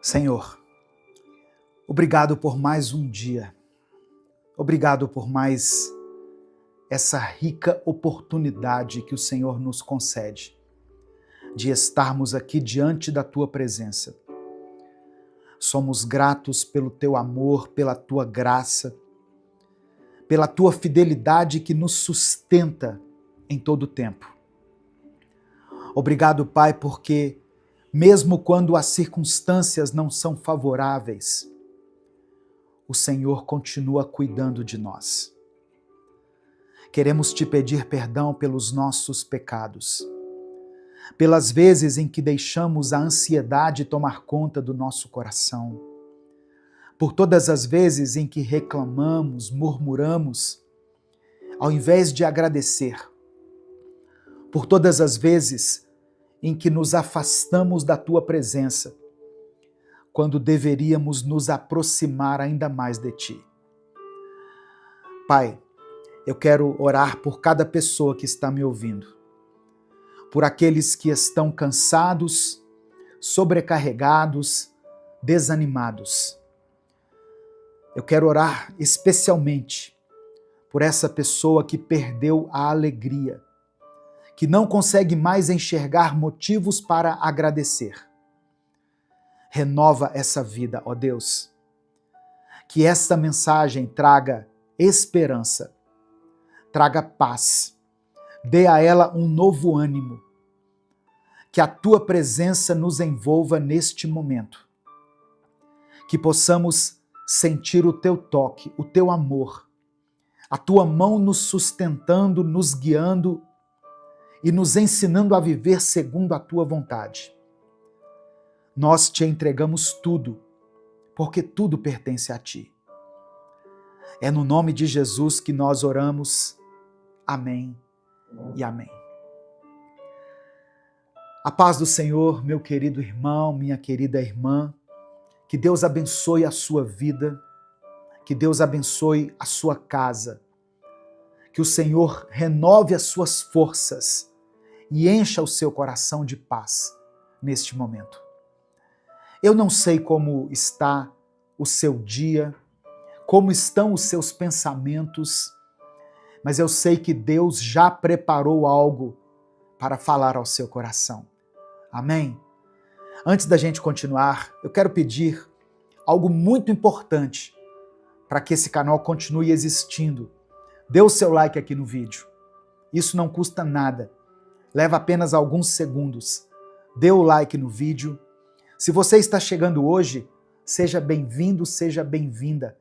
Senhor, obrigado por mais um dia. Obrigado por mais essa rica oportunidade que o Senhor nos concede de estarmos aqui diante da Tua presença. Somos gratos pelo Teu amor, pela Tua graça, pela Tua fidelidade que nos sustenta em todo o tempo. Obrigado, Pai, porque mesmo quando as circunstâncias não são favoráveis, o Senhor continua cuidando de nós. Queremos te pedir perdão pelos nossos pecados, pelas vezes em que deixamos a ansiedade tomar conta do nosso coração, por todas as vezes em que reclamamos, murmuramos, ao invés de agradecer, por todas as vezes em que nos afastamos da Tua presença, quando deveríamos nos aproximar ainda mais de Ti. Pai, eu quero orar por cada pessoa que está me ouvindo, por aqueles que estão cansados, sobrecarregados, desanimados. Eu quero orar especialmente por essa pessoa que perdeu a alegria, que não consegue mais enxergar motivos para agradecer. Renova essa vida, ó Deus. Que esta mensagem traga esperança, traga paz, dê a ela um novo ânimo. Que a Tua presença nos envolva neste momento. Que possamos sentir o Teu toque, o Teu amor, a Tua mão nos sustentando, nos guiando e nos ensinando a viver segundo a Tua vontade. Nós Te entregamos tudo, porque tudo pertence a Ti. É no nome de Jesus que nós oramos. Amém e amém. A paz do Senhor, meu querido irmão, minha querida irmã, que Deus abençoe a sua vida, que Deus abençoe a sua casa, que o Senhor renove as suas forças e encha o seu coração de paz neste momento. Eu não sei como está o seu dia, como estão os seus pensamentos, mas eu sei que Deus já preparou algo para falar ao seu coração. Amém? Antes da gente continuar, eu quero pedir algo muito importante para que esse canal continue existindo. Dê o seu like aqui no vídeo. Isso não custa nada. Leva apenas alguns segundos. Dê o like no vídeo. Se você está chegando hoje, seja bem-vindo, seja bem-vinda.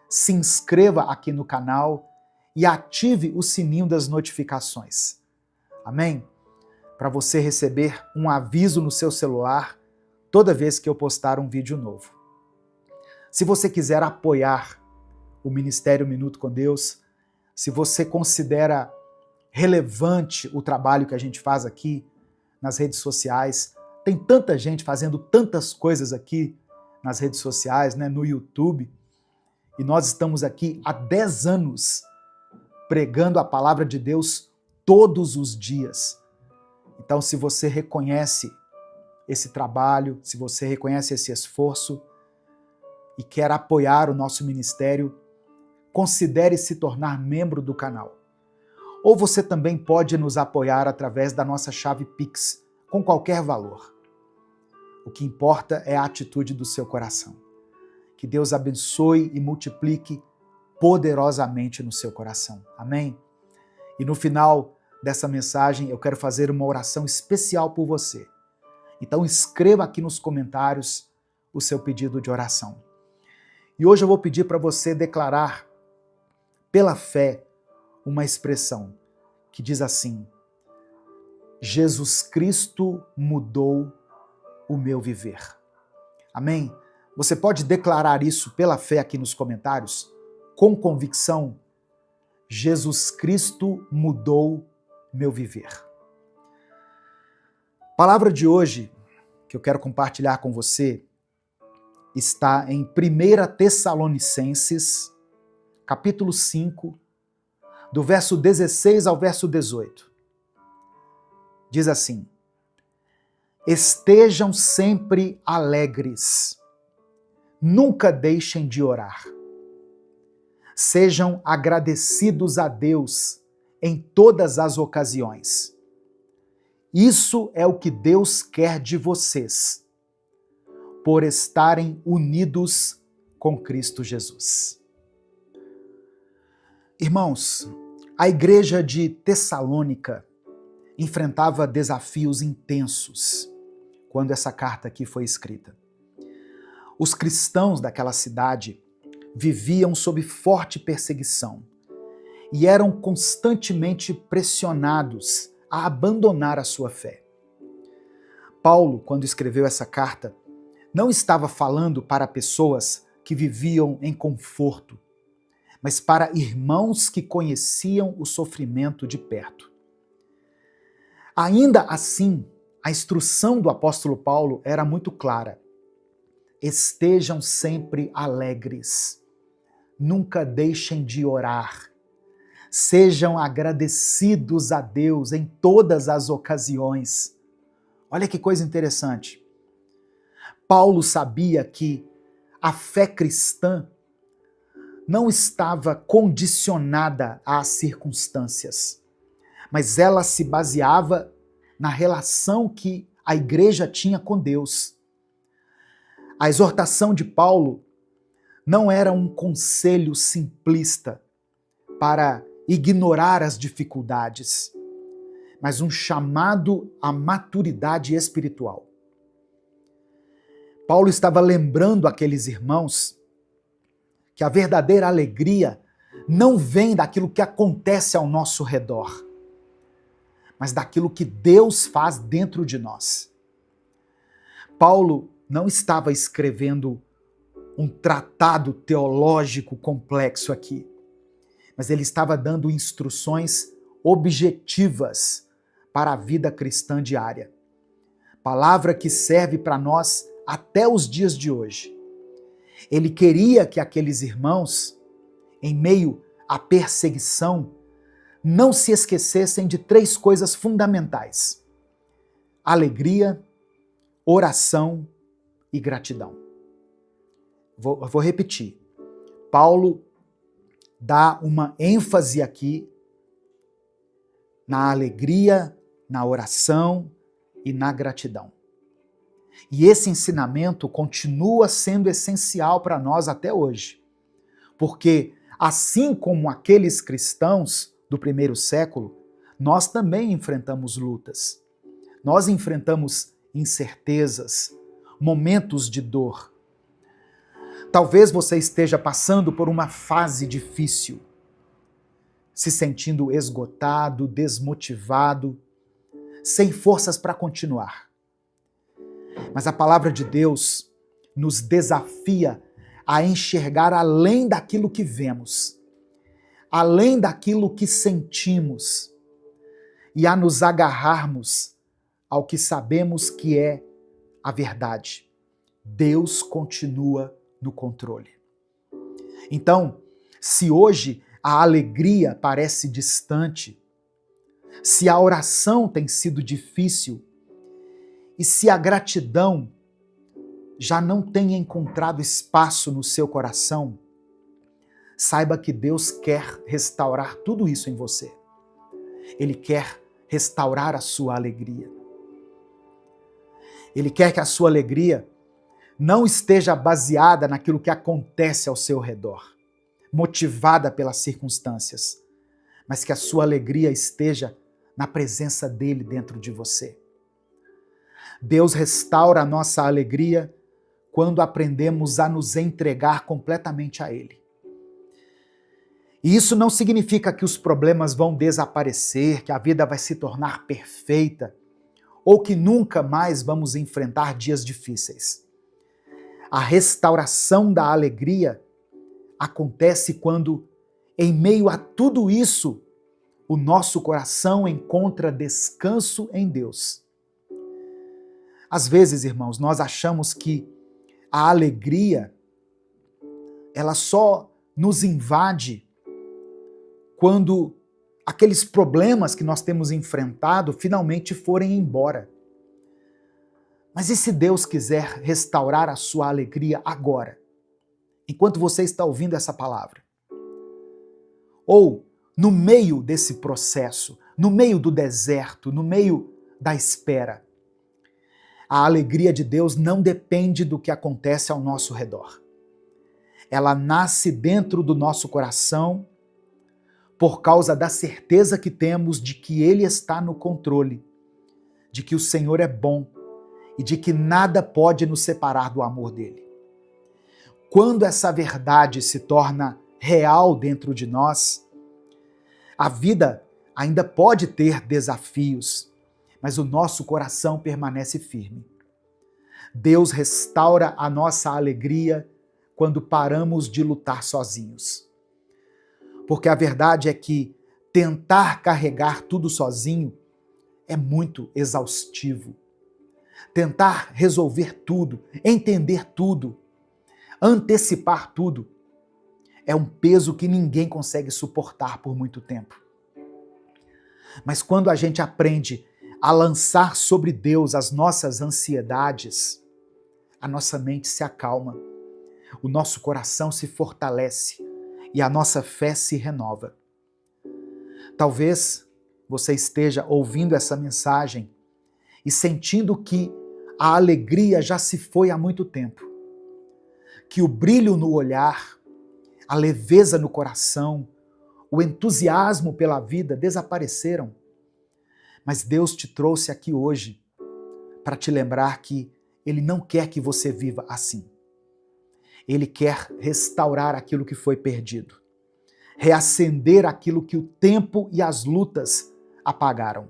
Se inscreva aqui no canal e ative o sininho das notificações. Amém? Para você receber um aviso no seu celular toda vez que eu postar um vídeo novo. Se você quiser apoiar o Ministério Minuto com Deus, se você considera relevante o trabalho que a gente faz aqui nas redes sociais, tem tanta gente fazendo tantas coisas aqui nas redes sociais, né, no YouTube, e nós estamos aqui há 10 anos pregando a palavra de Deus todos os dias. Então, se você reconhece esse trabalho, se você reconhece esse esforço e quer apoiar o nosso ministério, considere se tornar membro do canal. Ou você também pode nos apoiar através da nossa chave Pix, com qualquer valor. O que importa é a atitude do seu coração. Que Deus abençoe e multiplique poderosamente no seu coração. Amém? E no final dessa mensagem, eu quero fazer uma oração especial por você. Então escreva aqui nos comentários o seu pedido de oração. E hoje eu vou pedir para você declarar pela fé uma expressão que diz assim: Jesus Cristo mudou o meu viver. Amém? Você pode declarar isso pela fé aqui nos comentários, com convicção. Jesus Cristo mudou meu viver. A palavra de hoje que eu quero compartilhar com você está em 1 Tessalonicenses, capítulo 5, do verso 16 ao verso 18. Diz assim: estejam sempre alegres, nunca deixem de orar. Sejam agradecidos a Deus em todas as ocasiões. Isso é o que Deus quer de vocês, por estarem unidos com Cristo Jesus. Irmãos, a igreja de Tessalônica enfrentava desafios intensos quando essa carta aqui foi escrita. Os cristãos daquela cidade viviam sob forte perseguição e eram constantemente pressionados a abandonar a sua fé. Paulo, quando escreveu essa carta, não estava falando para pessoas que viviam em conforto, mas para irmãos que conheciam o sofrimento de perto. Ainda assim, a instrução do apóstolo Paulo era muito clara. Estejam sempre alegres. Nunca deixem de orar. Sejam agradecidos a Deus em todas as ocasiões. Olha que coisa interessante. Paulo sabia que a fé cristã não estava condicionada às circunstâncias, mas ela se baseava na relação que a igreja tinha com Deus. A exortação de Paulo não era um conselho simplista para ignorar as dificuldades, mas um chamado à maturidade espiritual. Paulo estava lembrando aqueles irmãos que a verdadeira alegria não vem daquilo que acontece ao nosso redor, mas daquilo que Deus faz dentro de nós. Paulo não estava escrevendo um tratado teológico complexo aqui, mas ele estava dando instruções objetivas para a vida cristã diária. Palavra que serve para nós até os dias de hoje. Ele queria que aqueles irmãos, em meio à perseguição, não se esquecessem de 3 coisas fundamentais: alegria, oração e gratidão. Vou repetir. Paulo dá uma ênfase aqui na alegria, na oração e na gratidão. E esse ensinamento continua sendo essencial para nós até hoje. Porque, assim como aqueles cristãos do primeiro século, nós também enfrentamos lutas. Nós enfrentamos incertezas, momentos de dor. Talvez você esteja passando por uma fase difícil, se sentindo esgotado, desmotivado, sem forças para continuar. Mas a palavra de Deus nos desafia a enxergar além daquilo que vemos, além daquilo que sentimos, e a nos agarrarmos ao que sabemos que é a verdade. Deus continua no controle. Então, se hoje a alegria parece distante, se a oração tem sido difícil, e se a gratidão já não tem encontrado espaço no seu coração, saiba que Deus quer restaurar tudo isso em você. Ele quer restaurar a sua alegria. Ele quer que a sua alegria não esteja baseada naquilo que acontece ao seu redor, motivada pelas circunstâncias, mas que a sua alegria esteja na presença dele dentro de você. Deus restaura a nossa alegria quando aprendemos a nos entregar completamente a Ele. E isso não significa que os problemas vão desaparecer, que a vida vai se tornar perfeita, ou que nunca mais vamos enfrentar dias difíceis. A restauração da alegria acontece quando, em meio a tudo isso, o nosso coração encontra descanso em Deus. Às vezes, irmãos, nós achamos que a alegria, ela só nos invade quando aqueles problemas que nós temos enfrentado finalmente forem embora. Mas e se Deus quiser restaurar a sua alegria agora? enquanto você está ouvindo essa palavra, ou no meio desse processo, no meio do deserto, no meio da espera, a alegria de Deus não depende do que acontece ao nosso redor. Ela nasce dentro do nosso coração por causa da certeza que temos de que Ele está no controle, de que o Senhor é bom e de que nada pode nos separar do amor dele. Quando essa verdade se torna real dentro de nós, a vida ainda pode ter desafios, mas o nosso coração permanece firme. Deus restaura a nossa alegria quando paramos de lutar sozinhos. Porque a verdade é que tentar carregar tudo sozinho é muito exaustivo. Tentar resolver tudo, entender tudo, antecipar tudo, é um peso que ninguém consegue suportar por muito tempo. Mas quando a gente aprende a lançar sobre Deus as nossas ansiedades, a nossa mente se acalma, o nosso coração se fortalece e a nossa fé se renova. Talvez você esteja ouvindo essa mensagem e sentindo que a alegria já se foi há muito tempo, que o brilho no olhar, a leveza no coração, o entusiasmo pela vida desapareceram. Mas Deus te trouxe aqui hoje para te lembrar que Ele não quer que você viva assim. Ele quer restaurar aquilo que foi perdido, reacender aquilo que o tempo e as lutas apagaram.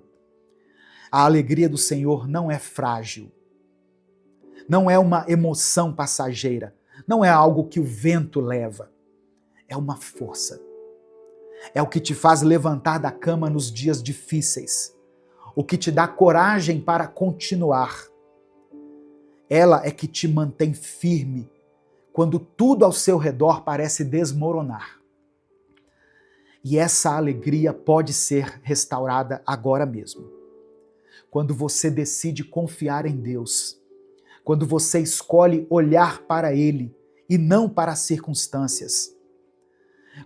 A alegria do Senhor não é frágil, não é uma emoção passageira, não é algo que o vento leva, é uma força. É o que te faz levantar da cama nos dias difíceis, o que te dá coragem para continuar. Ela é que te mantém firme quando tudo ao seu redor parece desmoronar. E essa alegria pode ser restaurada agora mesmo. Quando você decide confiar em Deus, quando você escolhe olhar para Ele e não para as circunstâncias,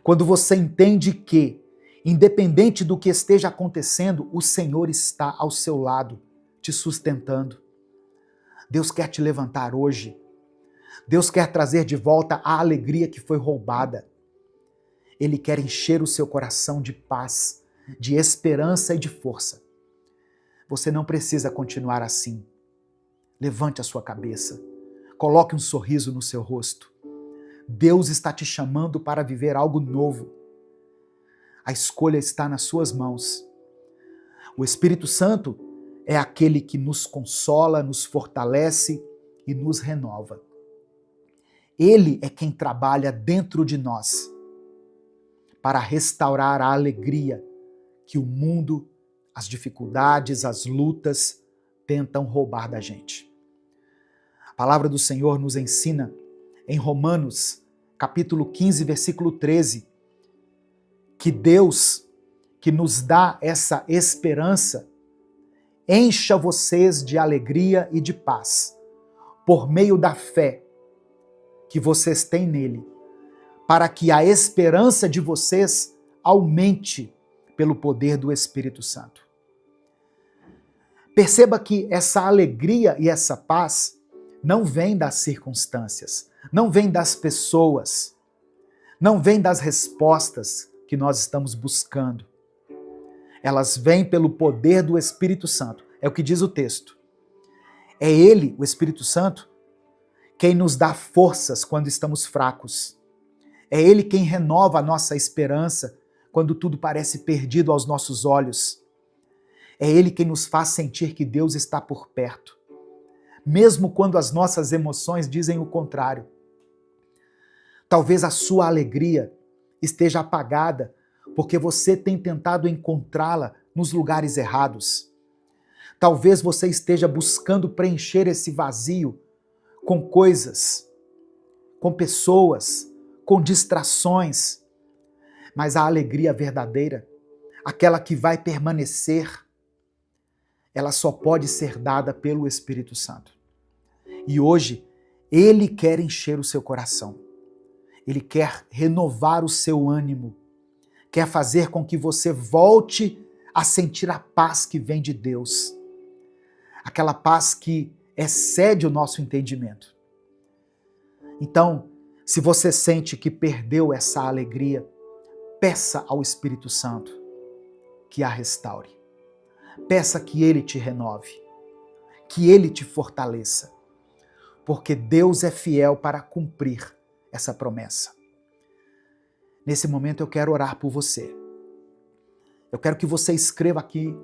quando você entende que, independente do que esteja acontecendo, o Senhor está ao seu lado, te sustentando. Deus quer te levantar hoje. Deus quer trazer de volta a alegria que foi roubada. Ele quer encher o seu coração de paz, de esperança e de força. Você não precisa continuar assim. Levante a sua cabeça. Coloque um sorriso no seu rosto. Deus está te chamando para viver algo novo. A escolha está nas suas mãos. O Espírito Santo é aquele que nos consola, nos fortalece e nos renova. Ele é quem trabalha dentro de nós para restaurar a alegria que o mundo, as dificuldades, as lutas tentam roubar da gente. A palavra do Senhor nos ensina em Romanos, capítulo 15, versículo 13, que Deus, que nos dá essa esperança, encha vocês de alegria e de paz, por meio da fé que vocês têm nele, para que a esperança de vocês aumente pelo poder do Espírito Santo. Perceba que essa alegria e essa paz não vem das circunstâncias, não vem das pessoas, não vem das respostas que nós estamos buscando. Elas vêm pelo poder do Espírito Santo. É o que diz o texto. É Ele, o Espírito Santo, quem nos dá forças quando estamos fracos. É Ele quem renova a nossa esperança quando tudo parece perdido aos nossos olhos. É Ele quem nos faz sentir que Deus está por perto, mesmo quando as nossas emoções dizem o contrário. Talvez a sua alegria esteja apagada porque você tem tentado encontrá-la nos lugares errados. Talvez você esteja buscando preencher esse vazio com coisas, com pessoas, com distrações. Mas a alegria verdadeira, aquela que vai permanecer, ela só pode ser dada pelo Espírito Santo. E hoje, Ele quer encher o seu coração. Ele quer renovar o seu ânimo, quer fazer com que você volte a sentir a paz que vem de Deus, aquela paz que excede o nosso entendimento. Então, se você sente que perdeu essa alegria, peça ao Espírito Santo que a restaure. Peça que Ele te renove, que Ele te fortaleça, porque Deus é fiel para cumprir essa promessa. Nesse momento eu quero orar por você. Eu quero que você escreva aqui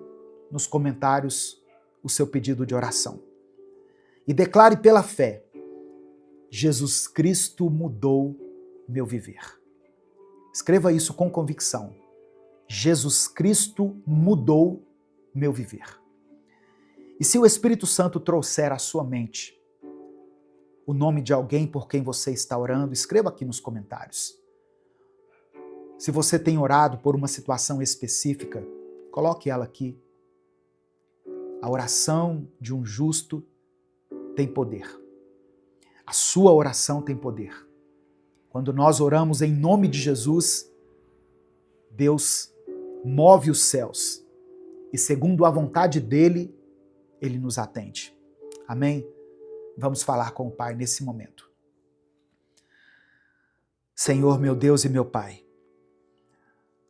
nos comentários o seu pedido de oração. E declare pela fé: Jesus Cristo mudou meu viver. Escreva isso com convicção. Jesus Cristo mudou meu viver. E se o Espírito Santo trouxer à sua mente o nome de alguém por quem você está orando, escreva aqui nos comentários. Se você tem orado por uma situação específica, coloque ela aqui. A oração de um justo tem poder. A sua oração tem poder. Quando nós oramos em nome de Jesus, Deus move os céus e, segundo a vontade dele, ele nos atende. Amém? Vamos falar com o Pai nesse momento. Senhor, meu Deus e meu Pai,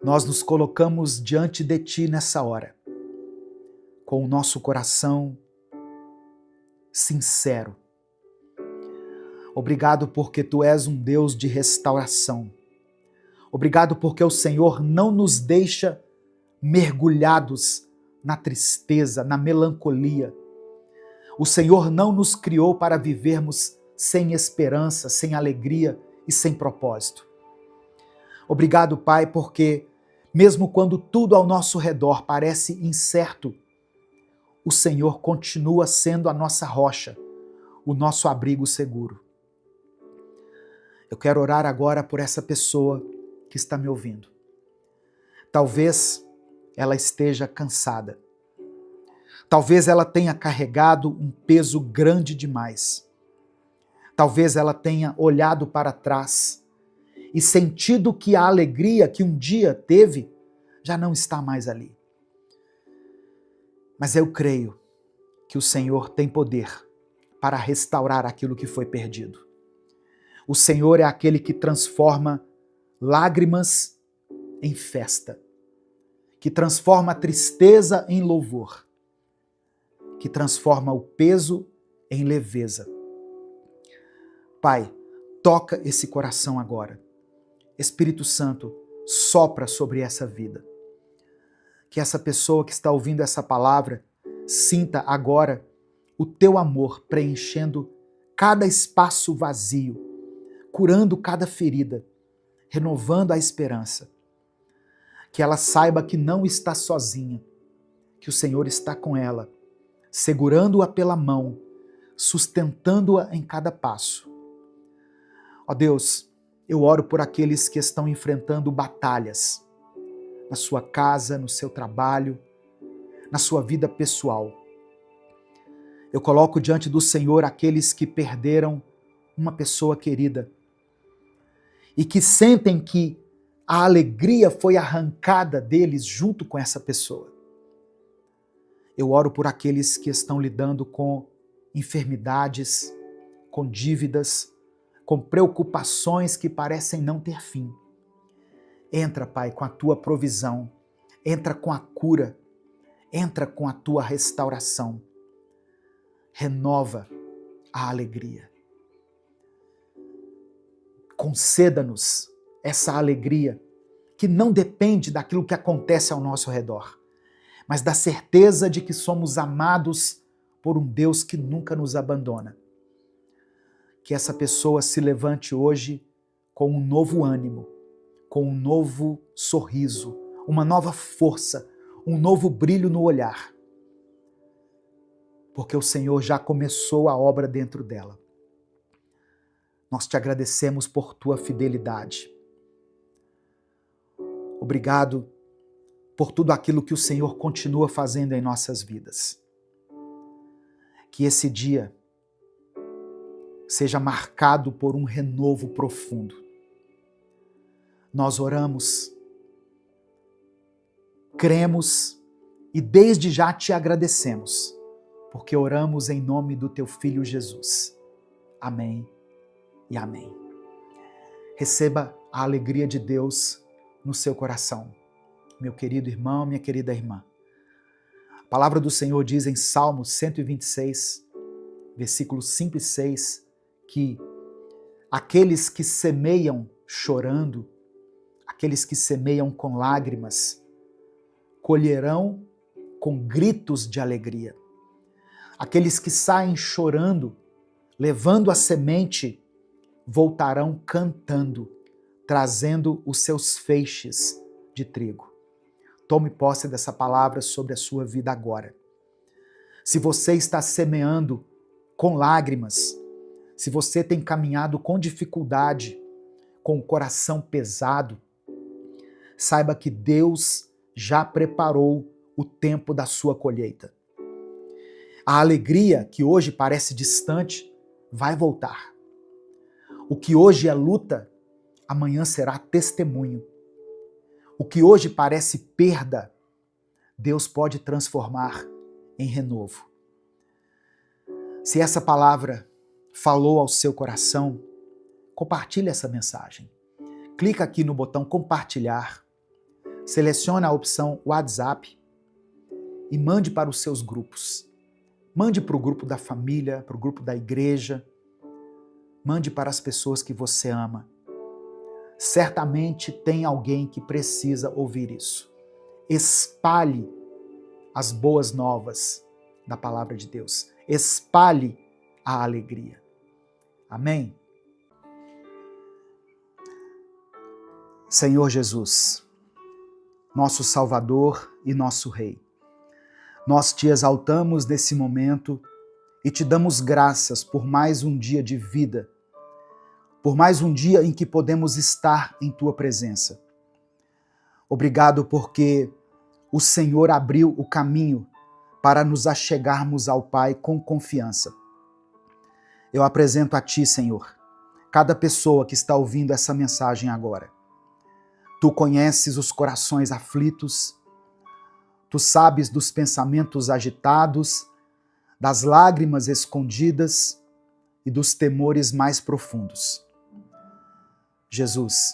nós nos colocamos diante de Ti nessa hora, com o nosso coração sincero. Obrigado porque Tu és um Deus de restauração. Obrigado porque o Senhor não nos deixa mergulhados na tristeza, na melancolia. O Senhor não nos criou para vivermos sem esperança, sem alegria e sem propósito. Obrigado, Pai, porque mesmo quando tudo ao nosso redor parece incerto, o Senhor continua sendo a nossa rocha, o nosso abrigo seguro. Eu quero orar agora por essa pessoa que está me ouvindo. Talvez ela esteja cansada. Talvez ela tenha carregado um peso grande demais. Talvez ela tenha olhado para trás e sentido que a alegria que um dia teve já não está mais ali. Mas eu creio que o Senhor tem poder para restaurar aquilo que foi perdido. O Senhor é aquele que transforma lágrimas em festa, que transforma a tristeza em louvor, que transforma o peso em leveza. Pai, toca esse coração agora. Espírito Santo, sopra sobre essa vida. Que essa pessoa que está ouvindo essa palavra sinta agora o Teu amor preenchendo cada espaço vazio, curando cada ferida, renovando a esperança. Que ela saiba que não está sozinha, que o Senhor está com ela, segurando-a pela mão, sustentando-a em cada passo. Ó Deus, eu oro por aqueles que estão enfrentando batalhas na sua casa, no seu trabalho, na sua vida pessoal. Eu coloco diante do Senhor aqueles que perderam uma pessoa querida e que sentem que a alegria foi arrancada deles junto com essa pessoa. Eu oro por aqueles que estão lidando com enfermidades, com dívidas, com preocupações que parecem não ter fim. Entra, Pai, com a Tua provisão, entra com a cura, entra com a Tua restauração. Renova a alegria. Conceda-nos essa alegria que não depende daquilo que acontece ao nosso redor, mas da certeza de que somos amados por um Deus que nunca nos abandona. Que essa pessoa se levante hoje com um novo ânimo, com um novo sorriso, uma nova força, um novo brilho no olhar. Porque o Senhor já começou a obra dentro dela. Nós te agradecemos por Tua fidelidade. Obrigado por tudo aquilo que o Senhor continua fazendo em nossas vidas. Que esse dia seja marcado por um renovo profundo. nós oramos, cremos e desde já te agradecemos, porque oramos em nome do teu Filho Jesus. Amém e amém. Receba a alegria de Deus no seu coração, meu querido irmão, minha querida irmã. A palavra do Senhor diz em Salmo 126, versículos 5 e 6, que aqueles que semeiam chorando, aqueles que semeiam com lágrimas, colherão com gritos de alegria. Aqueles que saem chorando, levando a semente, voltarão cantando, trazendo os seus feixes de trigo. Tome posse dessa palavra sobre a sua vida agora. Se você está semeando com lágrimas, se você tem caminhado com dificuldade, com o coração pesado, saiba que Deus já preparou o tempo da sua colheita. A alegria que hoje parece distante vai voltar. O que hoje é luta, amanhã será testemunho. O que hoje parece perda, Deus pode transformar em renovo. Se essa palavra falou ao seu coração, compartilhe essa mensagem. Clica aqui no botão compartilhar, selecione a opção WhatsApp e mande para os seus grupos. Mande para o grupo da família, para o grupo da igreja. Mande para as pessoas que você ama. Certamente tem alguém que precisa ouvir isso. Espalhe as boas novas da palavra de Deus. Espalhe a alegria. Amém? Senhor Jesus, nosso Salvador e nosso Rei, nós te exaltamos nesse momento e te damos graças por mais um dia de vida, por mais um dia em que podemos estar em tua presença. Obrigado porque o Senhor abriu o caminho para nos achegarmos ao Pai com confiança. Eu apresento a ti, Senhor, cada pessoa que está ouvindo essa mensagem agora. Tu conheces os corações aflitos, tu sabes dos pensamentos agitados, das lágrimas escondidas e dos temores mais profundos. Jesus,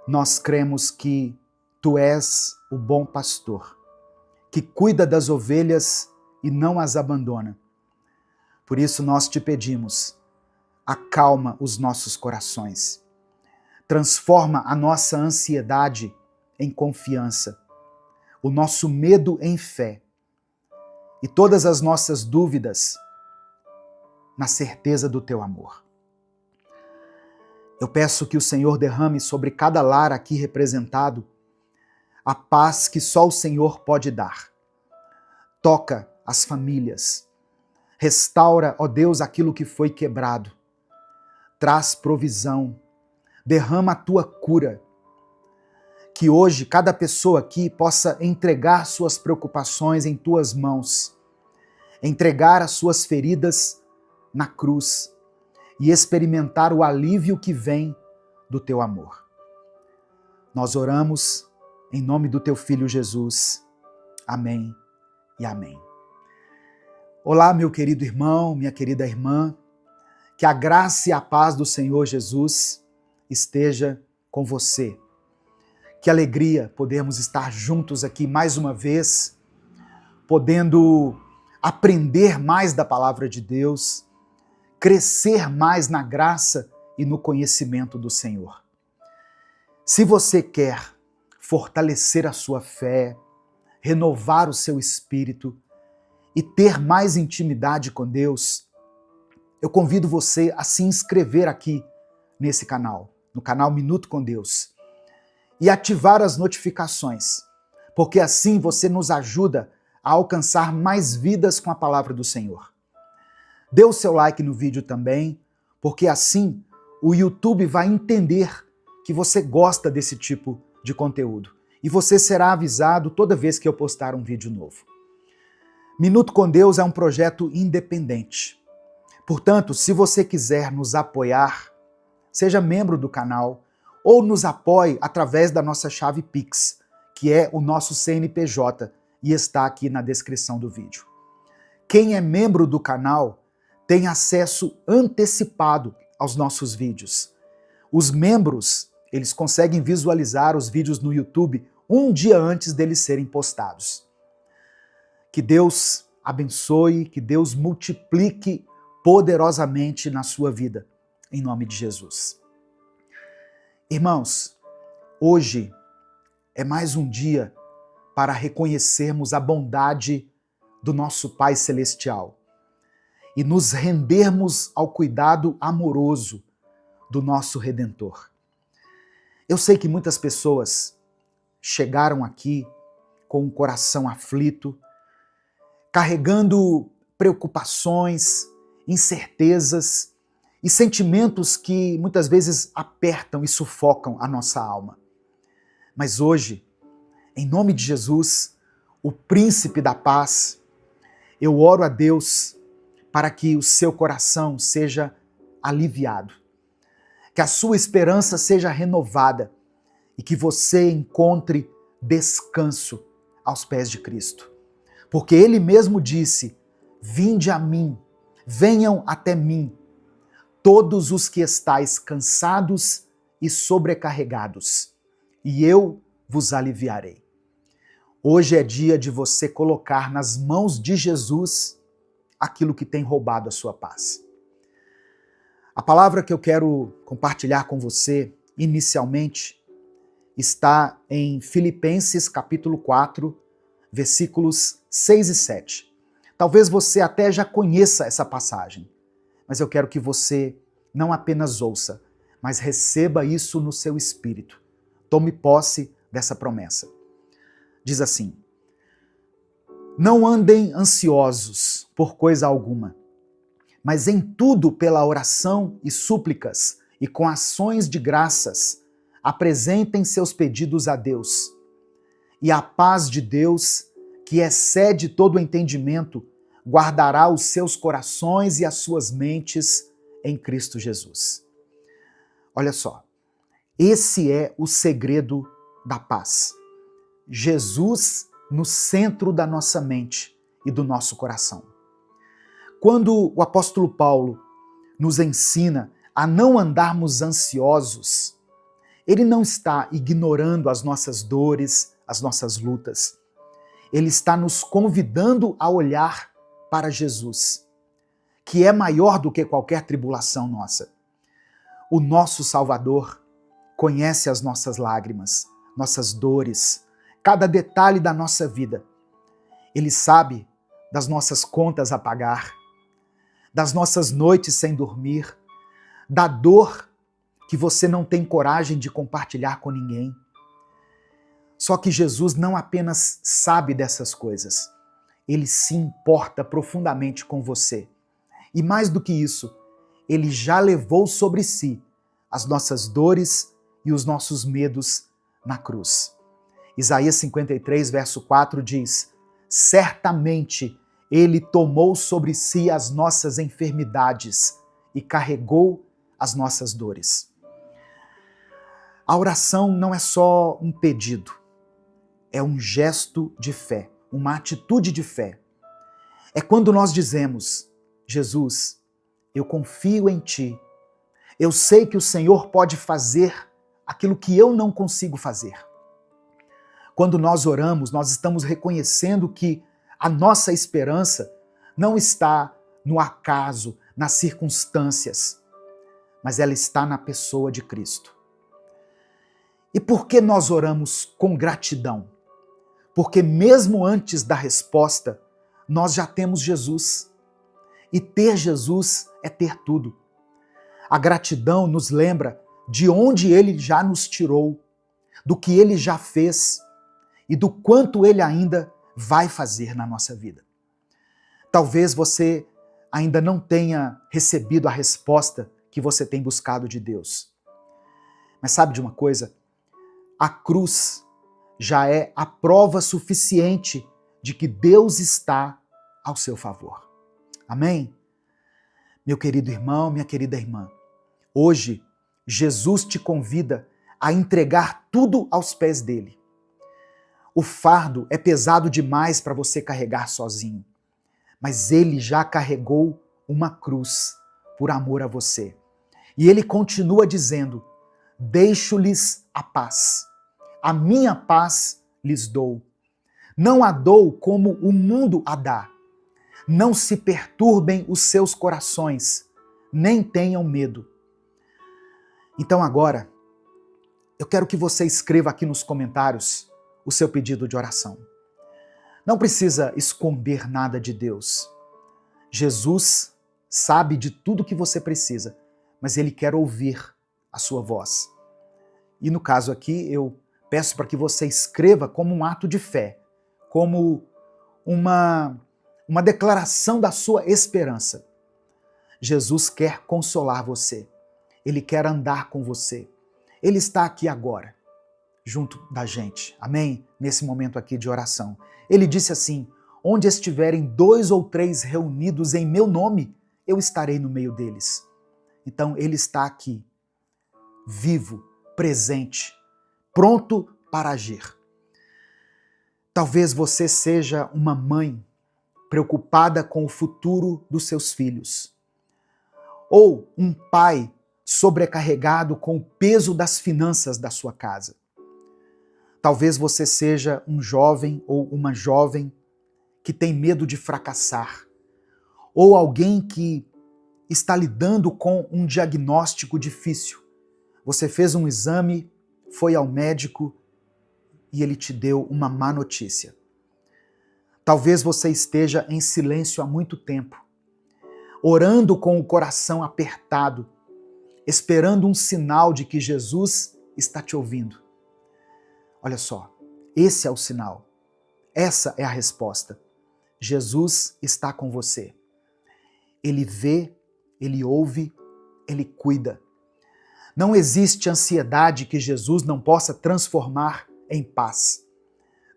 nós cremos que tu és o bom pastor, que cuida das ovelhas e não as abandona. Por isso nós te pedimos, acalma os nossos corações, transforma a nossa ansiedade em confiança, o nosso medo em fé e todas as nossas dúvidas na certeza do teu amor. Eu peço que o Senhor derrame sobre cada lar aqui representado a paz que só o Senhor pode dar. Toca as famílias, restaura, ó Deus, aquilo que foi quebrado, traz provisão, derrama a tua cura. Que hoje cada pessoa aqui possa entregar suas preocupações em tuas mãos, entregar as suas feridas na cruz e experimentar o alívio que vem do teu amor. Nós oramos em nome do teu Filho Jesus. Amém e amém. Olá, meu querido irmão, minha querida irmã, que a graça e a paz do Senhor Jesus esteja com você. Que alegria podermos estar juntos aqui mais uma vez, podendo aprender mais da palavra de Deus, crescer mais na graça e no conhecimento do Senhor. Se você quer fortalecer a sua fé, renovar o seu espírito e ter mais intimidade com Deus, eu convido você a se inscrever aqui nesse canal, no canal Minuto com Deus, e ativar as notificações, porque assim você nos ajuda a alcançar mais vidas com a palavra do Senhor. Dê o seu like no vídeo também, porque assim o YouTube vai entender que você gosta desse tipo de conteúdo e você será avisado toda vez que eu postar um vídeo novo. Minuto com Deus é um projeto independente. Portanto, se você quiser nos apoiar, seja membro do canal ou nos apoie através da nossa chave Pix, que é o nosso CNPJ, e está aqui na descrição do vídeo. Quem é membro do canal tem acesso antecipado aos nossos vídeos. Os membros, eles conseguem visualizar os vídeos no YouTube um dia antes deles serem postados. Que Deus abençoe, que Deus multiplique poderosamente na sua vida, em nome de Jesus. Irmãos, hoje é mais um dia para reconhecermos a bondade do nosso Pai Celestial e nos rendermos ao cuidado amoroso do nosso Redentor. Eu sei que muitas pessoas chegaram aqui com o coração aflito, carregando preocupações, incertezas e sentimentos que muitas vezes apertam e sufocam a nossa alma. Mas hoje, em nome de Jesus, o Príncipe da Paz, eu oro a Deus para que o seu coração seja aliviado, que a sua esperança seja renovada e que você encontre descanso aos pés de Cristo. Porque Ele mesmo disse: vinde a mim, venham até mim, todos os que estáis cansados e sobrecarregados, e eu vos aliviarei. Hoje é dia de você colocar nas mãos de Jesus aquilo que tem roubado a sua paz. A palavra que eu quero compartilhar com você, inicialmente, está em Filipenses capítulo 4, versículos 6 e 7. Talvez você até já conheça essa passagem, mas eu quero que você não apenas ouça, mas receba isso no seu espírito. Tome posse dessa promessa. Diz assim: não andem ansiosos por coisa alguma, mas em tudo pela oração e súplicas e com ações de graças, apresentem seus pedidos a Deus. E a paz de Deus, que excede todo o entendimento, guardará os seus corações e as suas mentes em Cristo Jesus. Olha só, esse é o segredo da paz. Jesus no centro da nossa mente e do nosso coração. Quando o apóstolo Paulo nos ensina a não andarmos ansiosos, ele não está ignorando as nossas dores, as nossas lutas. Ele está nos convidando a olhar para Jesus, que é maior do que qualquer tribulação nossa. O nosso Salvador conhece as nossas lágrimas, nossas dores, cada detalhe da nossa vida. Ele sabe das nossas contas a pagar, das nossas noites sem dormir, da dor que você não tem coragem de compartilhar com ninguém. Só que Jesus não apenas sabe dessas coisas, ele se importa profundamente com você. E mais do que isso, ele já levou sobre si as nossas dores e os nossos medos na cruz. Isaías 53, verso 4 diz: certamente ele tomou sobre si as nossas enfermidades e carregou as nossas dores. A oração não é só um pedido, é um gesto de fé, uma atitude de fé. É quando nós dizemos: Jesus, eu confio em Ti, eu sei que o Senhor pode fazer aquilo que eu não consigo fazer. Quando nós oramos, nós estamos reconhecendo que a nossa esperança não está no acaso, nas circunstâncias, mas ela está na pessoa de Cristo. E por que nós oramos com gratidão? Porque mesmo antes da resposta, nós já temos Jesus. E ter Jesus é ter tudo. A gratidão nos lembra de onde Ele já nos tirou, do que Ele já fez e do quanto Ele ainda vai fazer na nossa vida. Talvez você ainda não tenha recebido a resposta que você tem buscado de Deus. Mas sabe de uma coisa? A cruz já é a prova suficiente de que Deus está ao seu favor. Amém? Meu querido irmão, minha querida irmã, hoje Jesus te convida a entregar tudo aos pés dele. O fardo é pesado demais para você carregar sozinho, mas ele já carregou uma cruz por amor a você. E ele continua dizendo: deixo-lhes a paz. A minha paz lhes dou. Não a dou como o mundo a dá. Não se perturbem os seus corações, nem tenham medo. Então agora, eu quero que você escreva aqui nos comentários o seu pedido de oração. Não precisa esconder nada de Deus. Jesus sabe de tudo que você precisa, mas Ele quer ouvir a sua voz. E no caso aqui, eu peço para que você escreva como um ato de fé, como uma declaração da sua esperança. Jesus quer consolar você. Ele quer andar com você. Ele está aqui agora, junto da gente. Amém? Nesse momento aqui de oração. Ele disse assim: onde estiverem 2 ou 3 reunidos em meu nome, eu estarei no meio deles. Então ele está aqui, vivo, presente, pronto para agir. Talvez você seja uma mãe preocupada com o futuro dos seus filhos, ou um pai sobrecarregado com o peso das finanças da sua casa. Talvez você seja um jovem ou uma jovem que tem medo de fracassar, ou alguém que está lidando com um diagnóstico difícil. Você fez um exame, foi ao médico e ele te deu uma má notícia. Talvez você esteja em silêncio há muito tempo, orando com o coração apertado, esperando um sinal de que Jesus está te ouvindo. Olha só, esse é o sinal. Essa é a resposta. Jesus está com você. Ele vê, ele ouve, ele cuida. Não existe ansiedade que Jesus não possa transformar em paz.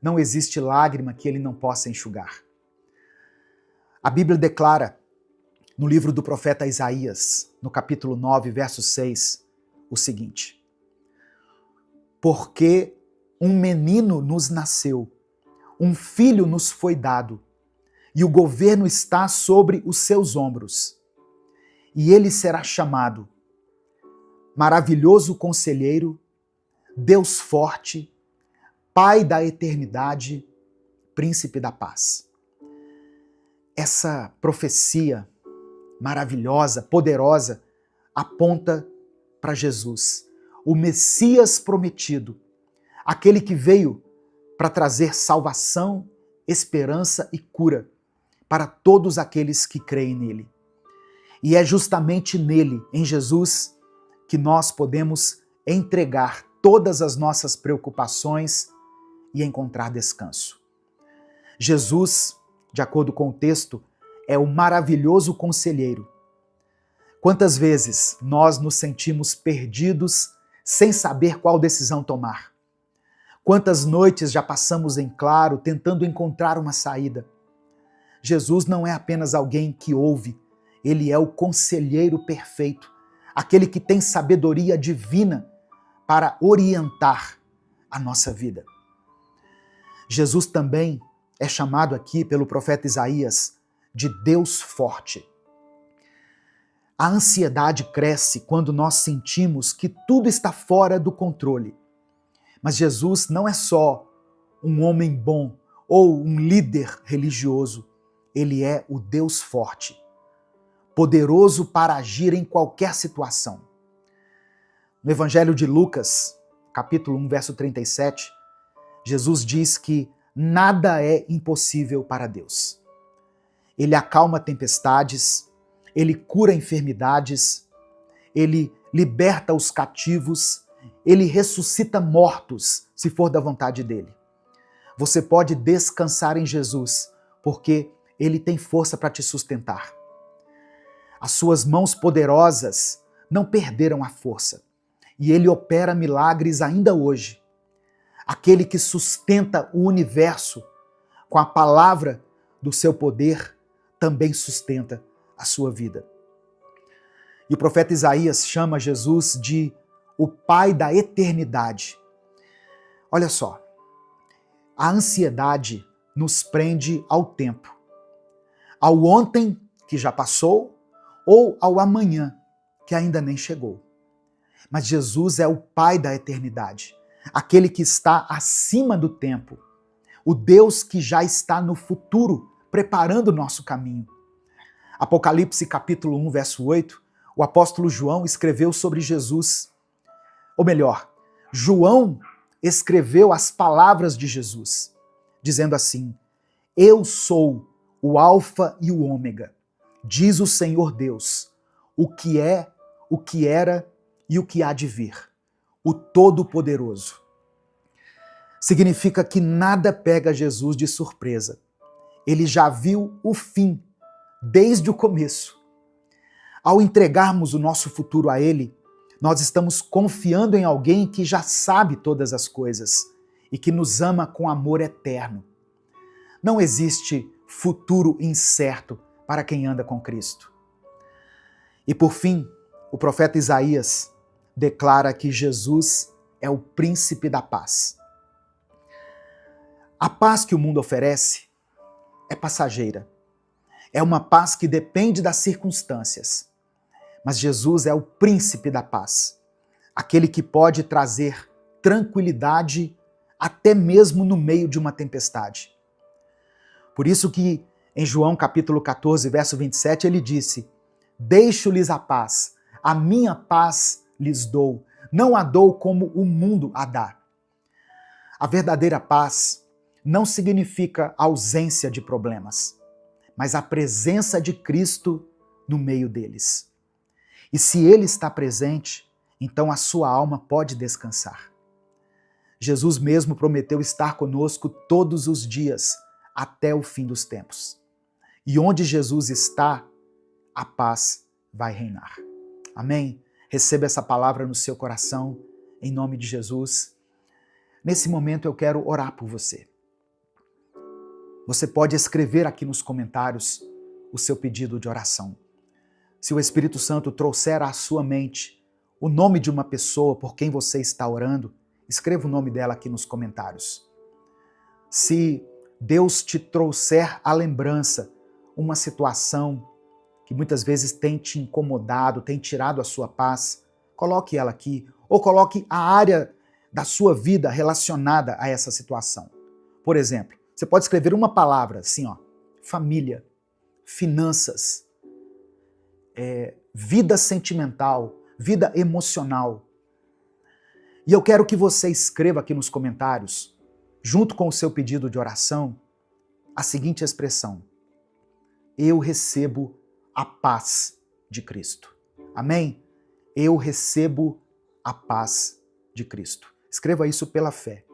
Não existe lágrima que ele não possa enxugar. A Bíblia declara no livro do profeta Isaías, no capítulo 9, verso 6, o seguinte: porque um menino nos nasceu, um filho nos foi dado, e o governo está sobre os seus ombros. E ele será chamado Maravilhoso Conselheiro, Deus Forte, Pai da Eternidade, Príncipe da Paz. Essa profecia maravilhosa, poderosa, aponta para Jesus, o Messias prometido, aquele que veio para trazer salvação, esperança e cura para todos aqueles que creem nele. E é justamente nele, em Jesus, que nós podemos entregar todas as nossas preocupações e encontrar descanso. Jesus, de acordo com o texto, é o maravilhoso conselheiro. Quantas vezes nós nos sentimos perdidos sem saber qual decisão tomar? Quantas noites já passamos em claro tentando encontrar uma saída? Jesus não é apenas alguém que ouve, ele é o conselheiro perfeito, aquele que tem sabedoria divina para orientar a nossa vida. Jesus também é chamado aqui pelo profeta Isaías de Deus forte. A ansiedade cresce quando nós sentimos que tudo está fora do controle. Mas Jesus não é só um homem bom ou um líder religioso. Ele é o Deus forte, poderoso para agir em qualquer situação. No Evangelho de Lucas, capítulo 1, verso 37, Jesus diz que nada é impossível para Deus. Ele acalma tempestades, ele cura enfermidades, ele liberta os cativos, ele ressuscita mortos, se for da vontade dele. Você pode descansar em Jesus, porque ele tem força para te sustentar. As suas mãos poderosas não perderam a força, e ele opera milagres ainda hoje. Aquele que sustenta o universo com a palavra do seu poder também sustenta a sua vida. E o profeta Isaías chama Jesus de o Pai da eternidade. Olha só, a ansiedade nos prende ao tempo, ao ontem que já passou ou ao amanhã que ainda nem chegou. Mas Jesus é o Pai da eternidade, aquele que está acima do tempo, o Deus que já está no futuro, preparando o nosso caminho. Apocalipse capítulo 1, verso 8, o apóstolo João escreveu sobre Jesus. Ou melhor, João escreveu as palavras de Jesus, dizendo assim: Eu sou o Alfa e o Ômega, diz o Senhor Deus, o que é, o que era e o que há de vir, o Todo-Poderoso. Significa que nada pega Jesus de surpresa. Ele já viu o fim desde o começo. Ao entregarmos o nosso futuro a Ele, nós estamos confiando em alguém que já sabe todas as coisas e que nos ama com amor eterno. Não existe futuro incerto para quem anda com Cristo. E por fim, o profeta Isaías declara que Jesus é o príncipe da paz. A paz que o mundo oferece é passageira. É uma paz que depende das circunstâncias. Mas Jesus é o príncipe da paz, aquele que pode trazer tranquilidade até mesmo no meio de uma tempestade. Por isso que em João capítulo 14, verso 27, ele disse: Deixo-lhes a paz, a minha paz lhes dou, não a dou como o mundo a dá. A verdadeira paz não significa ausência de problemas, mas a presença de Cristo no meio deles. E se Ele está presente, então a sua alma pode descansar. Jesus mesmo prometeu estar conosco todos os dias, até o fim dos tempos. E onde Jesus está, a paz vai reinar. Amém? Receba essa palavra no seu coração, em nome de Jesus. Nesse momento eu quero orar por você. Você pode escrever aqui nos comentários o seu pedido de oração. Se o Espírito Santo trouxer à sua mente o nome de uma pessoa por quem você está orando, escreva o nome dela aqui nos comentários. Se Deus te trouxer à lembrança uma situação que muitas vezes tem te incomodado, tem tirado a sua paz, coloque ela aqui, ou coloque a área da sua vida relacionada a essa situação. Por exemplo, você pode escrever uma palavra assim, ó, família, finanças, vida sentimental, vida emocional. E eu quero que você escreva aqui nos comentários, junto com o seu pedido de oração, a seguinte expressão: eu recebo a paz de Cristo. Amém? Eu recebo a paz de Cristo. Escreva isso pela fé.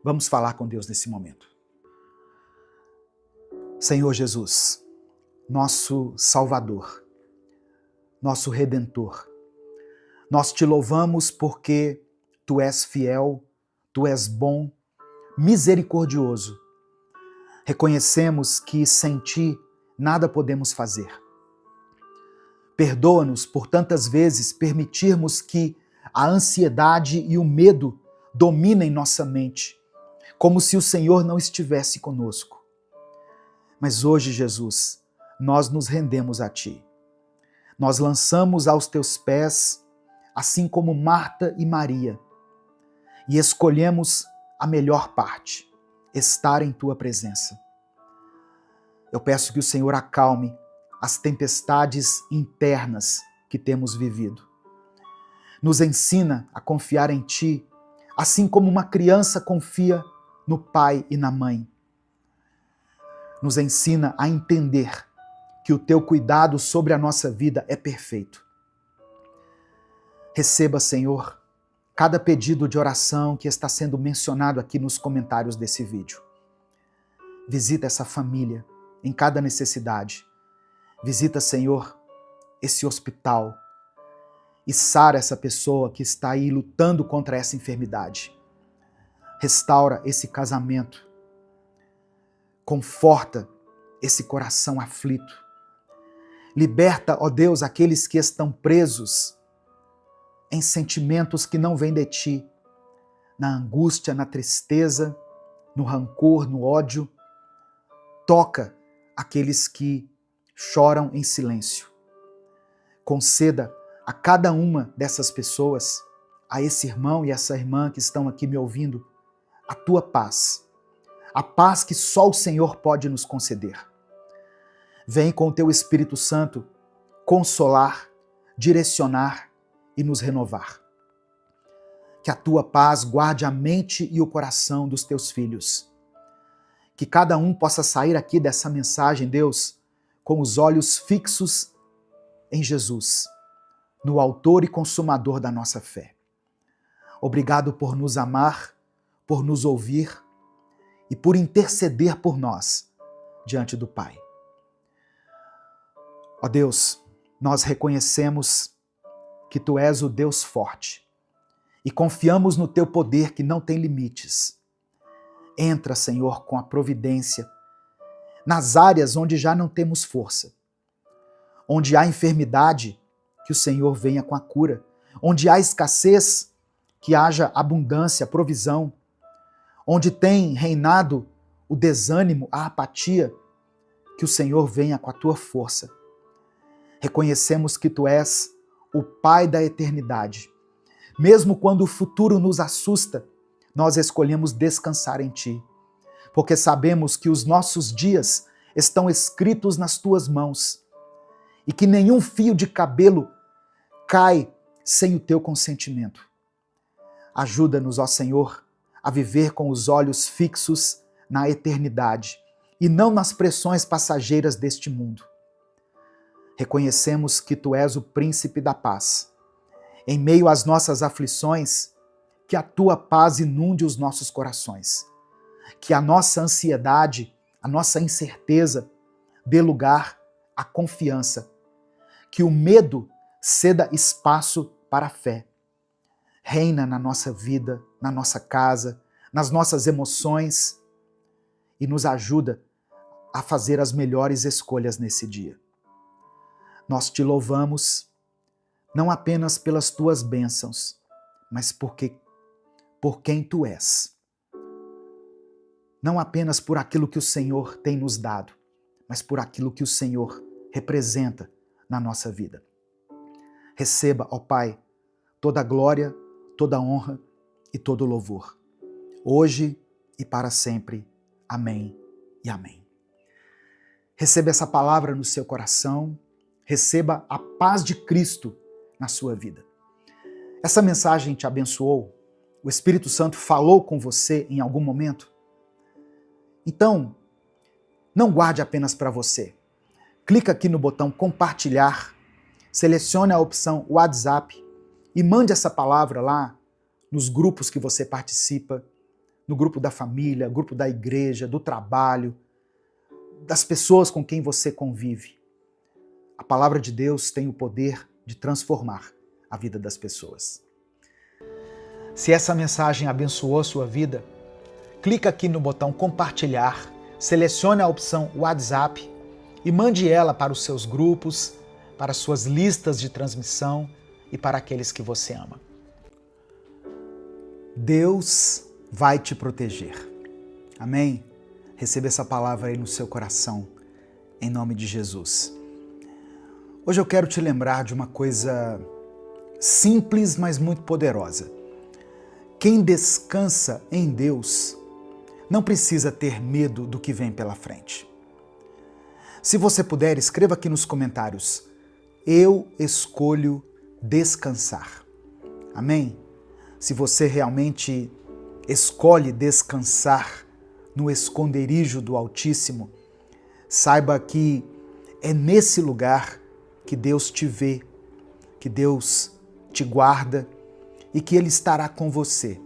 Vamos falar com Deus nesse momento. Senhor Jesus, nosso Salvador, nosso Redentor, nós te louvamos porque Tu és fiel, Tu és bom, misericordioso. Reconhecemos que sem Ti nada podemos fazer. Perdoa-nos por tantas vezes permitirmos que a ansiedade e o medo dominem nossa mente, como se o Senhor não estivesse conosco. Mas hoje, Jesus, nós nos rendemos a Ti. Nós lançamos aos Teus pés, assim como Marta e Maria, e escolhemos a melhor parte, estar em Tua presença. Eu peço que o Senhor acalme as tempestades internas que temos vivido. Nos ensina a confiar em Ti, assim como uma criança confia no pai e na mãe. Nos ensina a entender que o Teu cuidado sobre a nossa vida é perfeito. Receba, Senhor, cada pedido de oração que está sendo mencionado aqui nos comentários desse vídeo. Visita essa família em cada necessidade. Visita, Senhor, esse hospital e sara essa pessoa que está aí lutando contra essa enfermidade. Restaura esse casamento. Conforta esse coração aflito. Liberta, ó Deus, aqueles que estão presos em sentimentos que não vêm de ti, na angústia, na tristeza, no rancor, no ódio. Toca aqueles que choram em silêncio. Conceda a cada uma dessas pessoas, a esse irmão e essa irmã que estão aqui me ouvindo, a tua paz. A paz que só o Senhor pode nos conceder. Vem com o teu Espírito Santo consolar, direcionar e nos renovar. Que a tua paz guarde a mente e o coração dos teus filhos. Que cada um possa sair aqui dessa mensagem, Deus, com os olhos fixos em Jesus, no autor e consumador da nossa fé. Obrigado por nos amar, por nos ouvir e por interceder por nós diante do Pai. Ó Deus, nós reconhecemos que Tu és o Deus forte e confiamos no Teu poder que não tem limites. Entra, Senhor, com a providência nas áreas onde já não temos força, onde há enfermidade, que o Senhor venha com a cura, onde há escassez, que haja abundância, provisão, onde tem reinado o desânimo, a apatia, que o Senhor venha com a Tua força. Reconhecemos que Tu és o Pai da eternidade. Mesmo quando o futuro nos assusta, nós escolhemos descansar em Ti, porque sabemos que os nossos dias estão escritos nas Tuas mãos e que nenhum fio de cabelo cai sem o Teu consentimento. Ajuda-nos, ó Senhor, a viver com os olhos fixos na eternidade e não nas pressões passageiras deste mundo. Reconhecemos que Tu és o príncipe da paz. Em meio às nossas aflições, que a Tua paz inunde os nossos corações. Que a nossa ansiedade, a nossa incerteza dê lugar à confiança. Que o medo ceda espaço para a fé. Reina na nossa vida, na nossa casa, nas nossas emoções e nos ajuda a fazer as melhores escolhas nesse dia. Nós Te louvamos, não apenas pelas Tuas bênçãos, mas por quem Tu és. Não apenas por aquilo que o Senhor tem nos dado, mas por aquilo que o Senhor representa na nossa vida. Receba, ó Pai, toda a glória, toda a honra e todo o louvor, hoje e para sempre. Amém e amém. Receba essa palavra no seu coração, receba a paz de Cristo na sua vida. Essa mensagem te abençoou? O Espírito Santo falou com você em algum momento? Então, não guarde apenas para você. Clica aqui no botão compartilhar, selecione a opção WhatsApp e mande essa palavra lá nos grupos que você participa, no grupo da família, grupo da igreja, do trabalho, das pessoas com quem você convive. A palavra de Deus tem o poder de transformar a vida das pessoas. Se essa mensagem abençoou a sua vida, clica aqui no botão compartilhar, selecione a opção WhatsApp e mande ela para os seus grupos, para as suas listas de transmissão e para aqueles que você ama. Deus vai te proteger. Amém? Receba essa palavra aí no seu coração, em nome de Jesus. Hoje eu quero te lembrar de uma coisa simples, mas muito poderosa. Quem descansa em Deus não precisa ter medo do que vem pela frente. Se você puder, escreva aqui nos comentários: eu escolho descansar. Amém? Se você realmente escolhe descansar no esconderijo do Altíssimo, saiba que é nesse lugar que Deus te vê, que Deus te guarda e que Ele estará com você,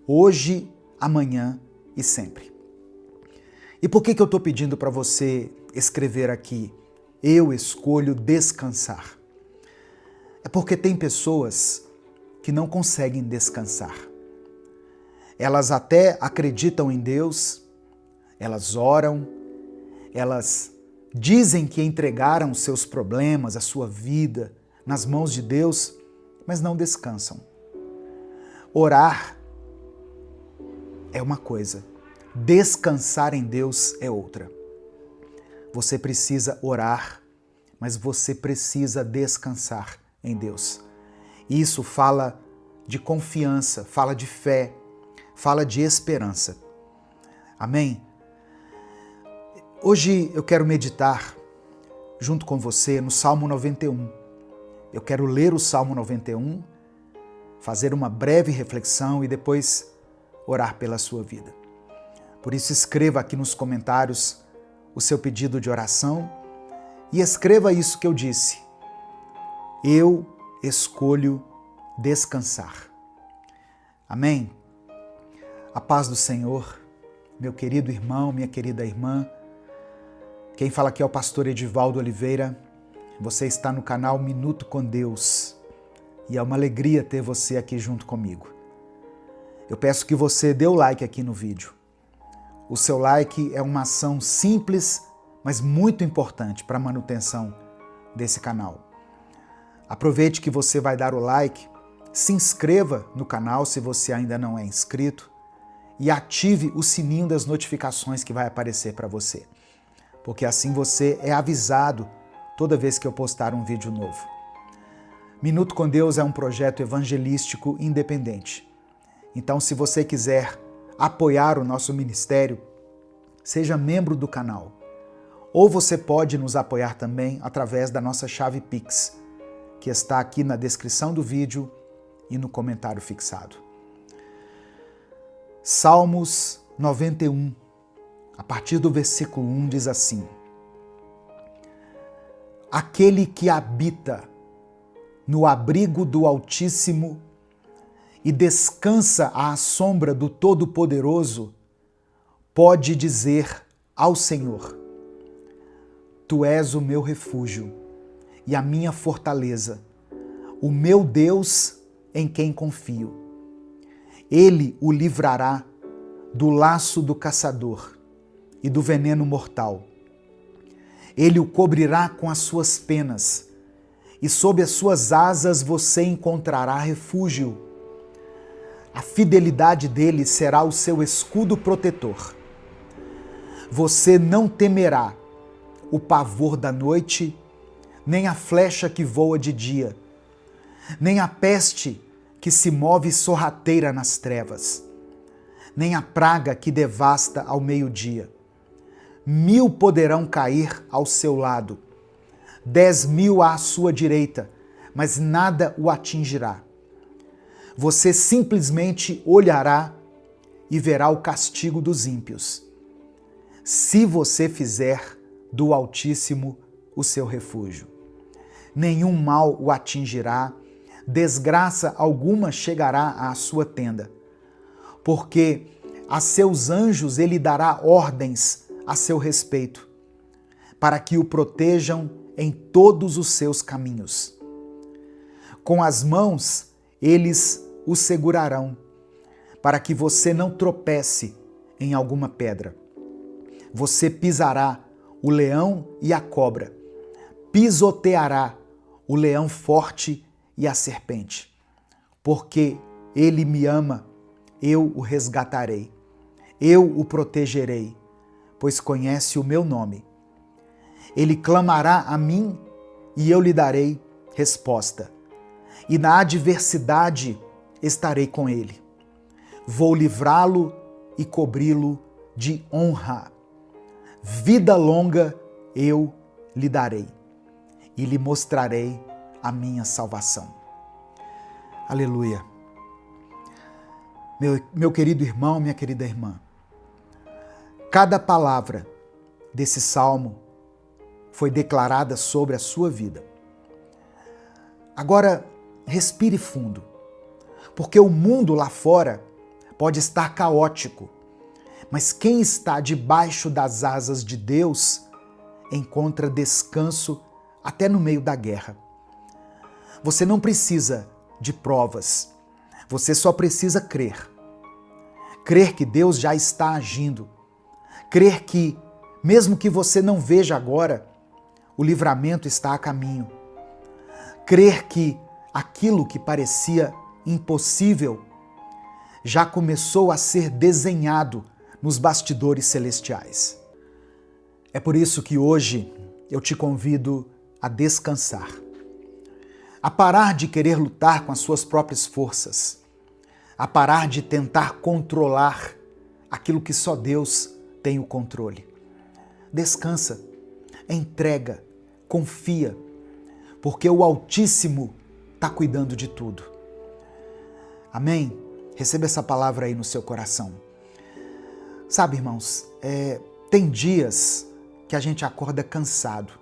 hoje, amanhã e sempre. E por que eu estou pedindo para você escrever aqui, eu escolho descansar? É porque tem pessoas que não conseguem descansar. Elas até acreditam em Deus, elas oram, elas dizem que entregaram seus problemas, a sua vida nas mãos de Deus, mas não descansam. Orar é uma coisa, descansar em Deus é outra. Você precisa orar, mas você precisa descansar em Deus. Isso fala de confiança, fala de fé, fala de esperança. Amém? Hoje eu quero meditar junto com você no Salmo 91. Eu quero ler o Salmo 91, fazer uma breve reflexão e depois orar pela sua vida. Por isso escreva aqui nos comentários o seu pedido de oração e escreva isso que eu disse. Eu escolho descansar. Amém? A paz do Senhor, meu querido irmão, minha querida irmã. Quem fala aqui é o pastor Edivaldo Oliveira. Você está no canal Minuto com Deus e é uma alegria ter você aqui junto comigo. Eu peço que você dê o like aqui no vídeo. O seu like é uma ação simples, mas muito importante para a manutenção desse canal. Aproveite que você vai dar o like, se inscreva no canal se você ainda não é inscrito e ative o sininho das notificações que vai aparecer para você, porque assim você é avisado toda vez que eu postar um vídeo novo. Minuto com Deus é um projeto evangelístico independente. Então, se você quiser apoiar o nosso ministério, seja membro do canal. Ou você pode nos apoiar também através da nossa chave Pix, que está aqui na descrição do vídeo e no comentário fixado. Salmos 91, a partir do versículo 1, diz assim: Aquele que habita no abrigo do Altíssimo e descansa à sombra do Todo-Poderoso, pode dizer ao Senhor: Tu és o meu refúgio e a minha fortaleza, o meu Deus em quem confio. Ele o livrará do laço do caçador e do veneno mortal. Ele o cobrirá com as suas penas, e sob as suas asas você encontrará refúgio. A fidelidade dele será o seu escudo protetor. Você não temerá o pavor da noite, nem a flecha que voa de dia, nem a peste que se move sorrateira nas trevas, nem a praga que devasta ao meio-dia. 1000 poderão cair ao seu lado, 10.000 à sua direita, mas nada o atingirá. Você simplesmente olhará e verá o castigo dos ímpios, se você fizer do Altíssimo o seu refúgio. Nenhum mal o atingirá, desgraça alguma chegará à sua tenda, porque a seus anjos ele dará ordens a seu respeito, para que o protejam em todos os seus caminhos. Com as mãos eles o segurarão, para que você não tropece em alguma pedra. Você pisará o leão e a cobra, pisoteará o leão forte e a serpente. Porque ele me ama, eu o resgatarei, eu o protegerei, pois conhece o meu nome. Ele clamará a mim e eu lhe darei resposta. E na adversidade estarei com ele. Vou livrá-lo e cobri-lo de honra. Vida longa eu lhe darei e lhe mostrarei a minha salvação. Aleluia. Meu querido irmão, minha querida irmã, cada palavra desse salmo foi declarada sobre a sua vida. Agora, respire fundo, porque o mundo lá fora pode estar caótico, mas quem está debaixo das asas de Deus encontra descanso até no meio da guerra. Você não precisa de provas, você só precisa crer. Crer que Deus já está agindo, crer que, mesmo que você não veja agora, o livramento está a caminho. Crer que aquilo que parecia impossível já começou a ser desenhado nos bastidores celestiais. É por isso que hoje eu te convido a descansar, a parar de querer lutar com as suas próprias forças, a parar de tentar controlar aquilo que só Deus tem o controle. Descansa, entrega, confia, porque o Altíssimo está cuidando de tudo. Amém? Receba essa palavra aí no seu coração. Sabe, irmãos, tem dias que a gente acorda cansado,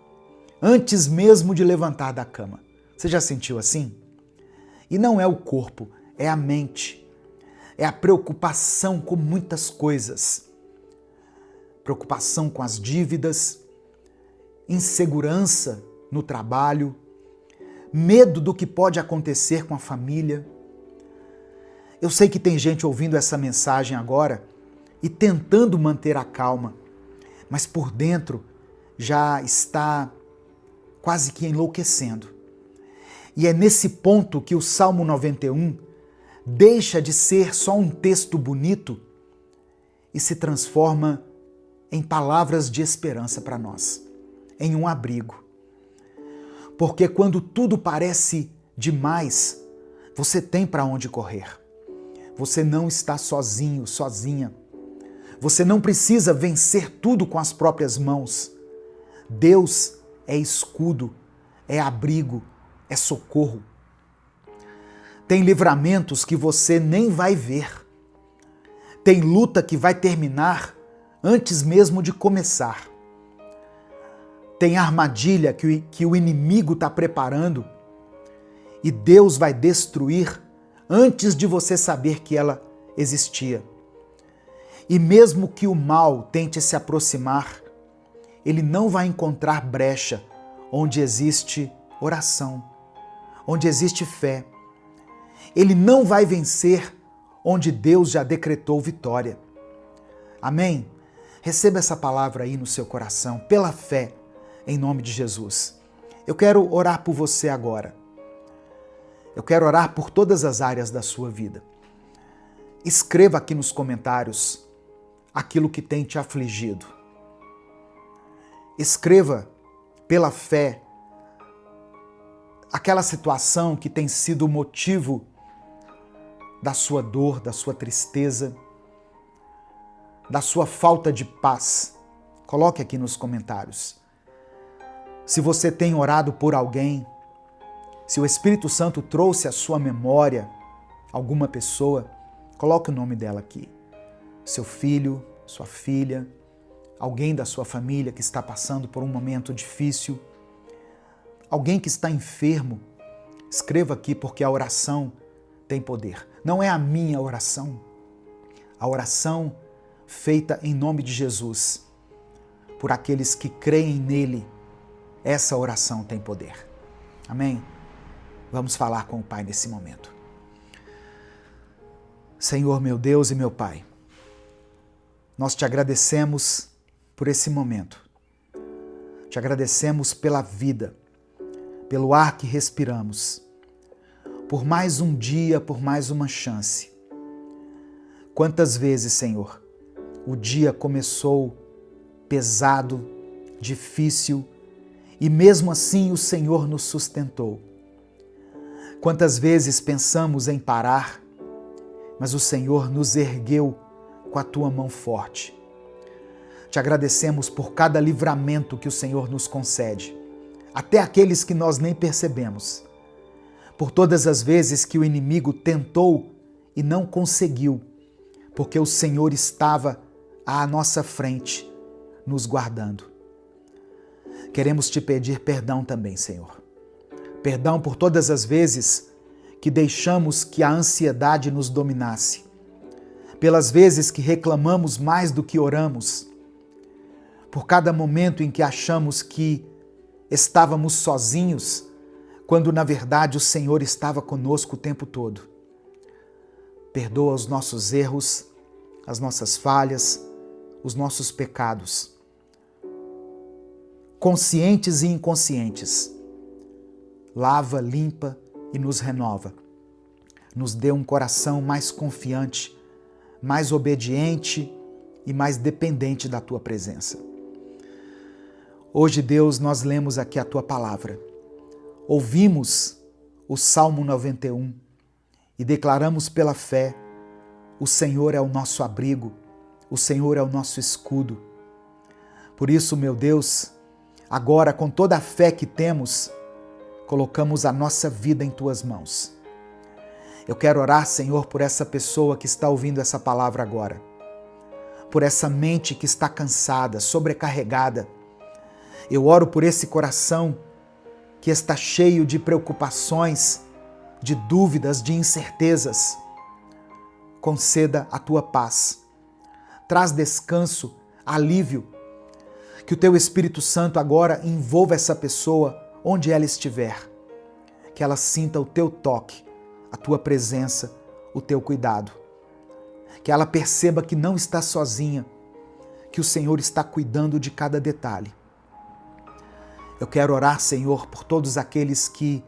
antes mesmo de levantar da cama. Você já sentiu assim? E não é o corpo, é a mente. É a preocupação com muitas coisas. Preocupação com as dívidas, insegurança no trabalho, medo do que pode acontecer com a família. Eu sei que tem gente ouvindo essa mensagem agora e tentando manter a calma, mas por dentro já está quase que enlouquecendo. E é nesse ponto que o Salmo 91 deixa de ser só um texto bonito e se transforma em palavras de esperança para nós, em um abrigo. Porque quando tudo parece demais, você tem para onde correr. Você não está sozinho, sozinha. Você não precisa vencer tudo com as próprias mãos. Deus é escudo, é abrigo, é socorro. Tem livramentos que você nem vai ver. Tem luta que vai terminar antes mesmo de começar. Tem armadilha que o inimigo está preparando e Deus vai destruir antes de você saber que ela existia. E mesmo que o mal tente se aproximar, ele não vai encontrar brecha onde existe oração, onde existe fé. Ele não vai vencer onde Deus já decretou vitória. Amém? Receba essa palavra aí no seu coração, pela fé, em nome de Jesus. Eu quero orar por você agora. Eu quero orar por todas as áreas da sua vida. Escreva aqui nos comentários aquilo que tem te afligido. Escreva pela fé aquela situação que tem sido o motivo da sua dor, da sua tristeza, da sua falta de paz. Coloque aqui nos comentários. Se você tem orado por alguém, se o Espírito Santo trouxe à sua memória alguma pessoa, coloque o nome dela aqui. Seu filho, sua filha, alguém da sua família que está passando por um momento difícil, alguém que está enfermo, escreva aqui porque a oração tem poder. Não é a minha oração, a oração feita em nome de Jesus, por aqueles que creem nele, essa oração tem poder. Amém? Vamos falar com o Pai nesse momento. Senhor, meu Deus e meu Pai, nós te agradecemos por esse momento. Te agradecemos pela vida, pelo ar que respiramos, por mais um dia, por mais uma chance. Quantas vezes, Senhor, o dia começou pesado, difícil, e mesmo assim o Senhor nos sustentou. Quantas vezes pensamos em parar, mas o Senhor nos ergueu com a tua mão forte. Te agradecemos por cada livramento que o Senhor nos concede, até aqueles que nós nem percebemos. Por todas as vezes que o inimigo tentou e não conseguiu, porque o Senhor estava à nossa frente, nos guardando. Queremos te pedir perdão também, Senhor. Perdão por todas as vezes que deixamos que a ansiedade nos dominasse, pelas vezes que reclamamos mais do que oramos, por cada momento em que achamos que estávamos sozinhos, quando na verdade o Senhor estava conosco o tempo todo. Perdoa os nossos erros, as nossas falhas, os nossos pecados, conscientes e inconscientes. Lava, limpa e nos renova. Nos dê um coração mais confiante, mais obediente e mais dependente da Tua presença. Hoje, Deus, nós lemos aqui a Tua palavra. Ouvimos o Salmo 91 e declaramos pela fé: o Senhor é o nosso abrigo, o Senhor é o nosso escudo. Por isso, meu Deus, agora com toda a fé que temos, colocamos a nossa vida em Tuas mãos. Eu quero orar, Senhor, por essa pessoa que está ouvindo essa palavra agora, por essa mente que está cansada, sobrecarregada. Eu oro por esse coração que está cheio de preocupações, de dúvidas, de incertezas. Conceda a Tua paz. Traz descanso, alívio. Que o Teu Espírito Santo agora envolva essa pessoa onde ela estiver. Que ela sinta o Teu toque, a Tua presença, o Teu cuidado. Que ela perceba que não está sozinha, que o Senhor está cuidando de cada detalhe. Eu quero orar, Senhor, por todos aqueles que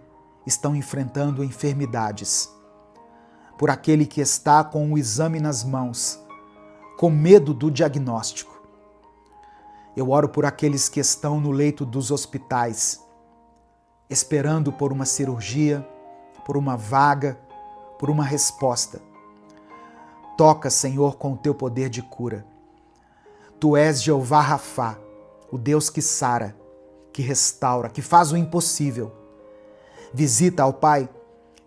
estão enfrentando enfermidades, por aquele que está com o exame nas mãos, com medo do diagnóstico. Eu oro por aqueles que estão no leito dos hospitais, esperando por uma cirurgia, por uma vaga, por uma resposta. Toca, Senhor, com o Teu poder de cura. Tu és Jeová Rafá, o Deus que sara, que restaura, que faz o impossível. Visita, ó Pai,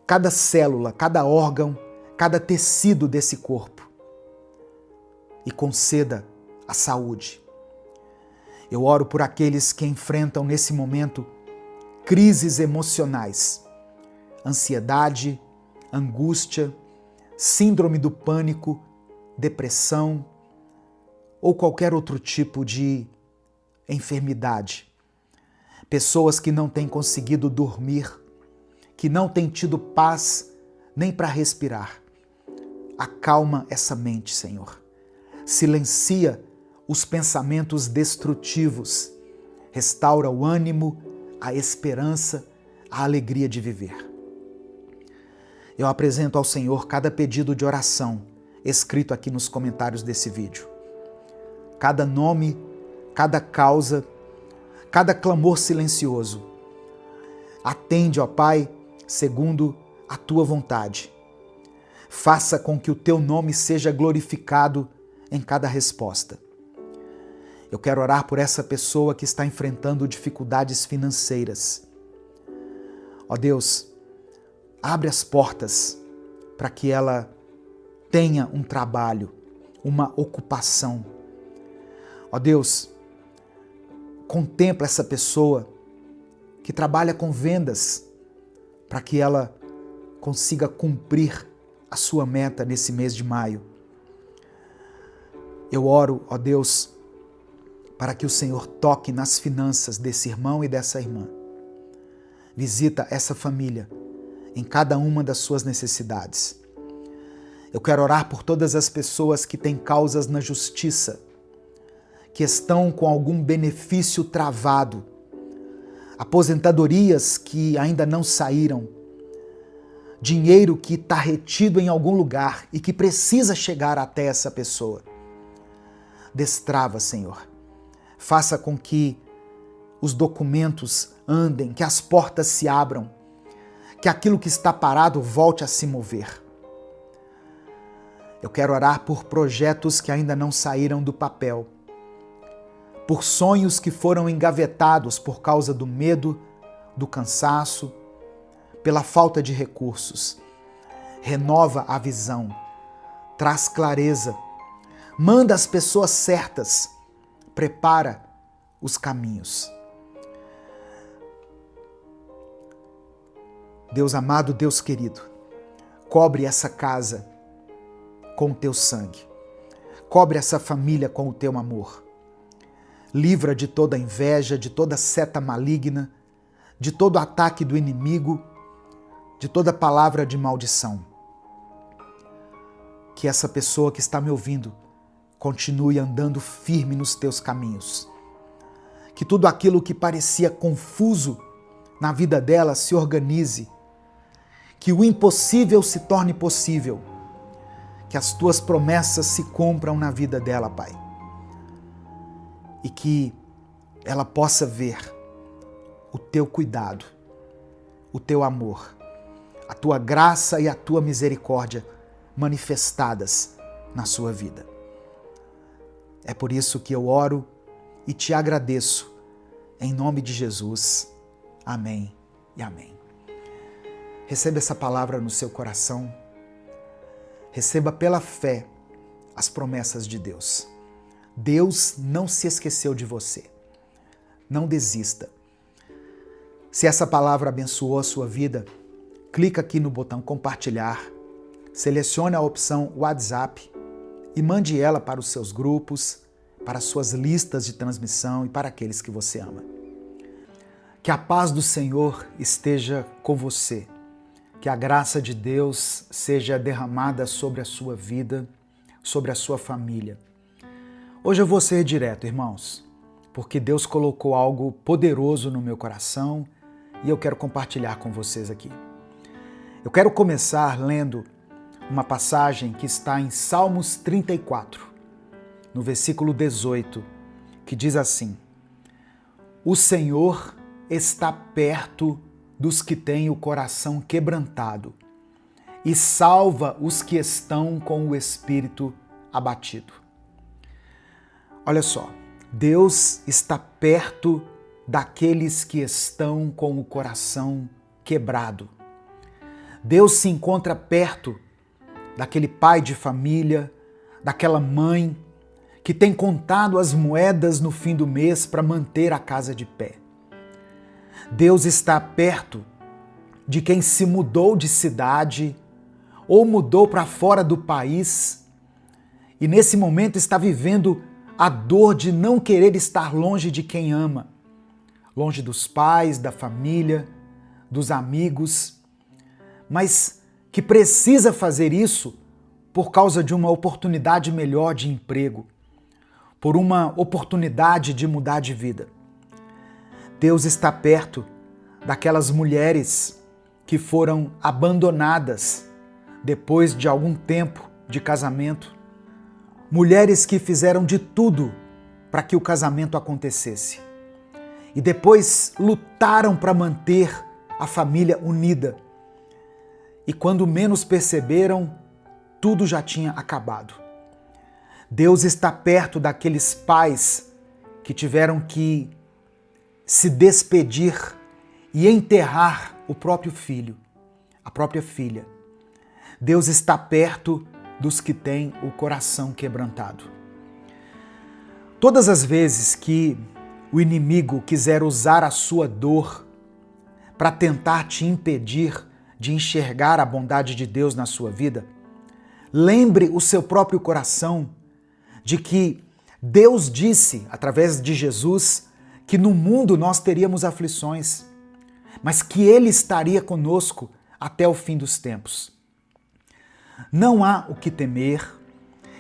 cada célula, cada órgão, cada tecido desse corpo e conceda a saúde. Eu oro por aqueles que enfrentam nesse momento crises emocionais, ansiedade, angústia, síndrome do pânico, depressão ou qualquer outro tipo de enfermidade. Pessoas que não têm conseguido dormir, que não têm tido paz nem para respirar. Acalma essa mente, Senhor. Silencia os pensamentos destrutivos. Restaura o ânimo, a esperança, a alegria de viver. Eu apresento ao Senhor cada pedido de oração escrito aqui nos comentários desse vídeo. Cada nome, cada causa, cada clamor silencioso. Atende, ó Pai, segundo a Tua vontade. Faça com que o Teu nome seja glorificado em cada resposta. Eu quero orar por essa pessoa que está enfrentando dificuldades financeiras. Ó Deus, abre as portas para que ela tenha um trabalho, uma ocupação. Ó Deus, contempla essa pessoa que trabalha com vendas para que ela consiga cumprir a sua meta nesse mês de maio. Eu oro, ó Deus, para que o Senhor toque nas finanças desse irmão e dessa irmã. Visita essa família em cada uma das suas necessidades. Eu quero orar por todas as pessoas que têm causas na justiça, que estão com algum benefício travado, aposentadorias que ainda não saíram, dinheiro que está retido em algum lugar e que precisa chegar até essa pessoa. Destrava, Senhor. Faça com que os documentos andem, que as portas se abram, que aquilo que está parado volte a se mover. Eu quero orar por projetos que ainda não saíram do papel, por sonhos que foram engavetados por causa do medo, do cansaço, pela falta de recursos. Renova a visão, traz clareza, manda as pessoas certas, prepara os caminhos. Deus amado, Deus querido, cobre essa casa com o Teu sangue, cobre essa família com o Teu amor. Livra de toda inveja, de toda seta maligna, de todo ataque do inimigo, de toda palavra de maldição. Que essa pessoa que está me ouvindo continue andando firme nos Teus caminhos. Que tudo aquilo que parecia confuso na vida dela se organize. que o impossível se torne possível, que as tuas promessas se cumpram na vida dela, Pai, e que ela possa ver o teu cuidado, o teu amor, a tua graça e a tua misericórdia manifestadas na sua vida. É por isso que eu oro e te agradeço, em nome de Jesus. Amém e amém. Receba essa palavra no seu coração. Receba pela fé as promessas de Deus. Deus não se esqueceu de você. Não desista. Se essa palavra abençoou a sua vida, clica aqui no botão compartilhar, selecione a opção WhatsApp e mande ela para os seus grupos, para as suas listas de transmissão e para aqueles que você ama. Que a paz do Senhor esteja com você. Que a graça de Deus seja derramada sobre a sua vida, sobre a sua família. Hoje eu vou ser direto, irmãos, porque Deus colocou algo poderoso no meu coração e eu quero compartilhar com vocês aqui. Eu quero começar lendo uma passagem que está em Salmos 34, no versículo 18, que diz assim: O Senhor está perto dos que têm o coração quebrantado e salva os que estão com o espírito abatido. Olha só, Deus está perto daqueles que estão com o coração quebrado. Deus se encontra perto daquele pai de família, daquela mãe que tem contado as moedas no fim do mês para manter a casa de pé. Deus está perto de quem se mudou de cidade ou mudou para fora do país e nesse momento está vivendo a dor de não querer estar longe de quem ama, longe dos pais, da família, dos amigos, mas que precisa fazer isso por causa de uma oportunidade melhor de emprego, por uma oportunidade de mudar de vida. Deus está perto daquelas mulheres que foram abandonadas depois de algum tempo de casamento, mulheres que fizeram de tudo para que o casamento acontecesse e depois lutaram para manter a família unida. E quando menos perceberam, tudo já tinha acabado. Deus está perto daqueles pais que tiveram que se despedir e enterrar o próprio filho, a própria filha. Deus está perto dos que têm o coração quebrantado. Todas as vezes que o inimigo quiser usar a sua dor para tentar te impedir de enxergar a bondade de Deus na sua vida, lembre o seu próprio coração de que Deus disse, através de Jesus, que no mundo nós teríamos aflições, mas que Ele estaria conosco até o fim dos tempos. Não há o que temer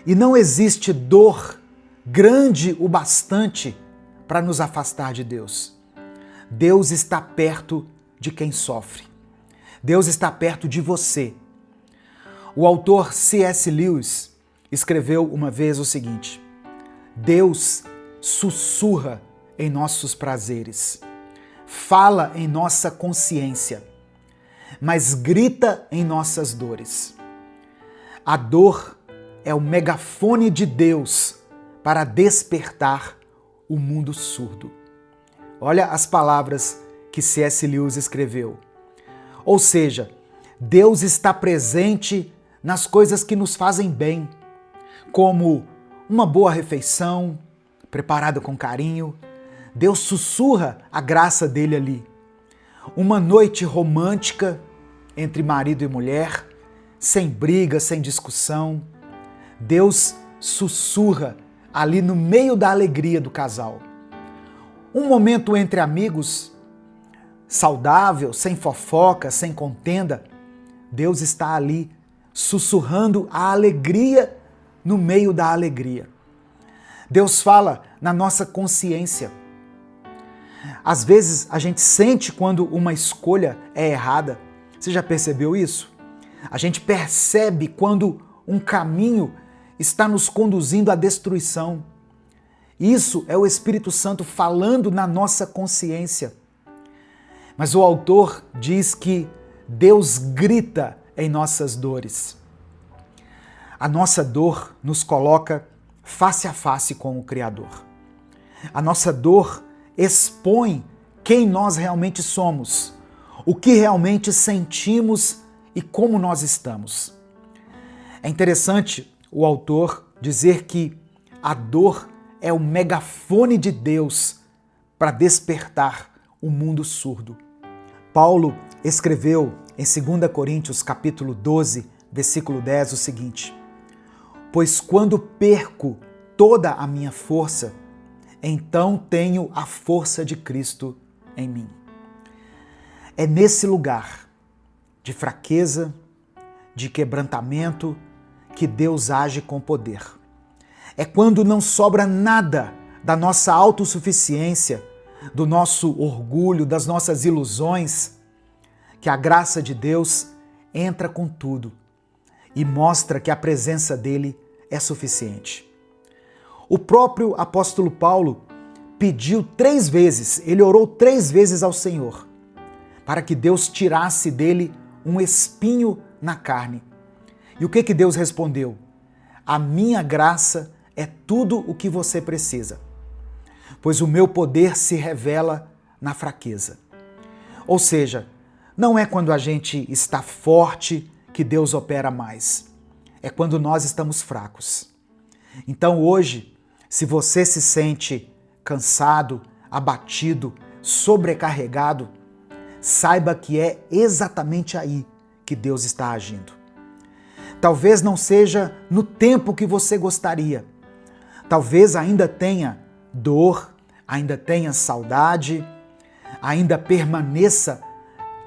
e não existe dor grande o bastante para nos afastar de Deus. Deus está perto de quem sofre. Deus está perto de você. O autor C.S. Lewis escreveu uma vez o seguinte: Deus sussurra em nossos prazeres, fala em nossa consciência, mas grita em nossas dores. A dor é o megafone de Deus para despertar o mundo surdo. Olha as palavras que C.S. Lewis escreveu. Ou seja, Deus está presente nas coisas que nos fazem bem, como uma boa refeição, preparada com carinho. Deus sussurra a graça dele ali. Uma noite romântica entre marido e mulher, sem briga, sem discussão. Deus sussurra ali no meio da alegria do casal. Um momento entre amigos, saudável, sem fofoca, sem contenda. Deus está ali sussurrando a alegria no meio da alegria. Deus fala na nossa consciência. Às vezes a gente sente quando uma escolha é errada, Você já percebeu isso? A gente percebe quando um caminho está nos conduzindo à destruição. Isso é o Espírito Santo falando na nossa consciência. Mas o autor diz que Deus grita em nossas dores. A nossa dor nos coloca face a face com o Criador. A nossa dor expõe quem nós realmente somos, o que realmente sentimos e como nós estamos. É interessante o autor dizer que a dor é o megafone de Deus para despertar o mundo surdo. Paulo escreveu em 2 Coríntios capítulo 12, versículo 10 o seguinte: pois quando perco toda a minha força, então tenho a força de Cristo em mim. É nesse lugar de fraqueza, de quebrantamento, que Deus age com poder. É quando não sobra nada da nossa autossuficiência, do nosso orgulho, das nossas ilusões, que a graça de Deus entra com tudo e mostra que a presença dele é suficiente. O próprio apóstolo Paulo pediu 3 vezes, ele orou 3 vezes ao Senhor, para que Deus tirasse dele um espinho na carne. E o que Deus respondeu? A minha graça é tudo o que você precisa, pois o meu poder se revela na fraqueza. Ou seja, não é quando a gente está forte que Deus opera mais, é quando nós estamos fracos. Então hoje, se você se sente cansado, abatido, sobrecarregado, saiba que é exatamente aí que Deus está agindo. Talvez não seja no tempo que você gostaria. Talvez ainda tenha dor, ainda tenha saudade, ainda permaneça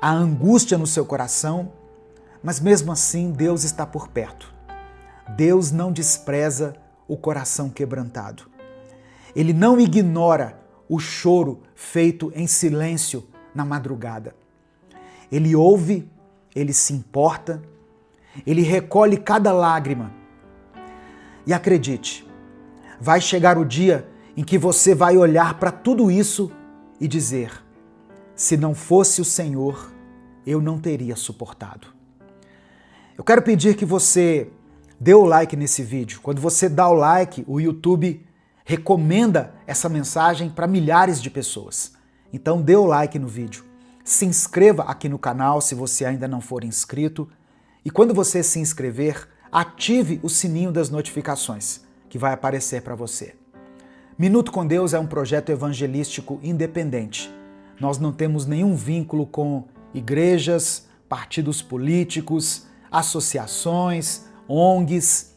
a angústia no seu coração, mas mesmo assim Deus está por perto. Deus não despreza o coração quebrantado. Ele não ignora o choro feito em silêncio na madrugada. Ele ouve, ele se importa, ele recolhe cada lágrima. E acredite, vai chegar o dia em que você vai olhar para tudo isso e dizer: se não fosse o Senhor, eu não teria suportado. Eu quero pedir que você dê o like nesse vídeo. Quando você dá o like, o YouTube recomenda essa mensagem para milhares de pessoas. Então dê o like no vídeo. Se inscreva aqui no canal se você ainda não for inscrito. E quando você se inscrever, ative o sininho das notificações, que vai aparecer para você. Minuto com Deus é um projeto evangelístico independente. Nós não temos nenhum vínculo com igrejas, partidos políticos, associações, ONGs.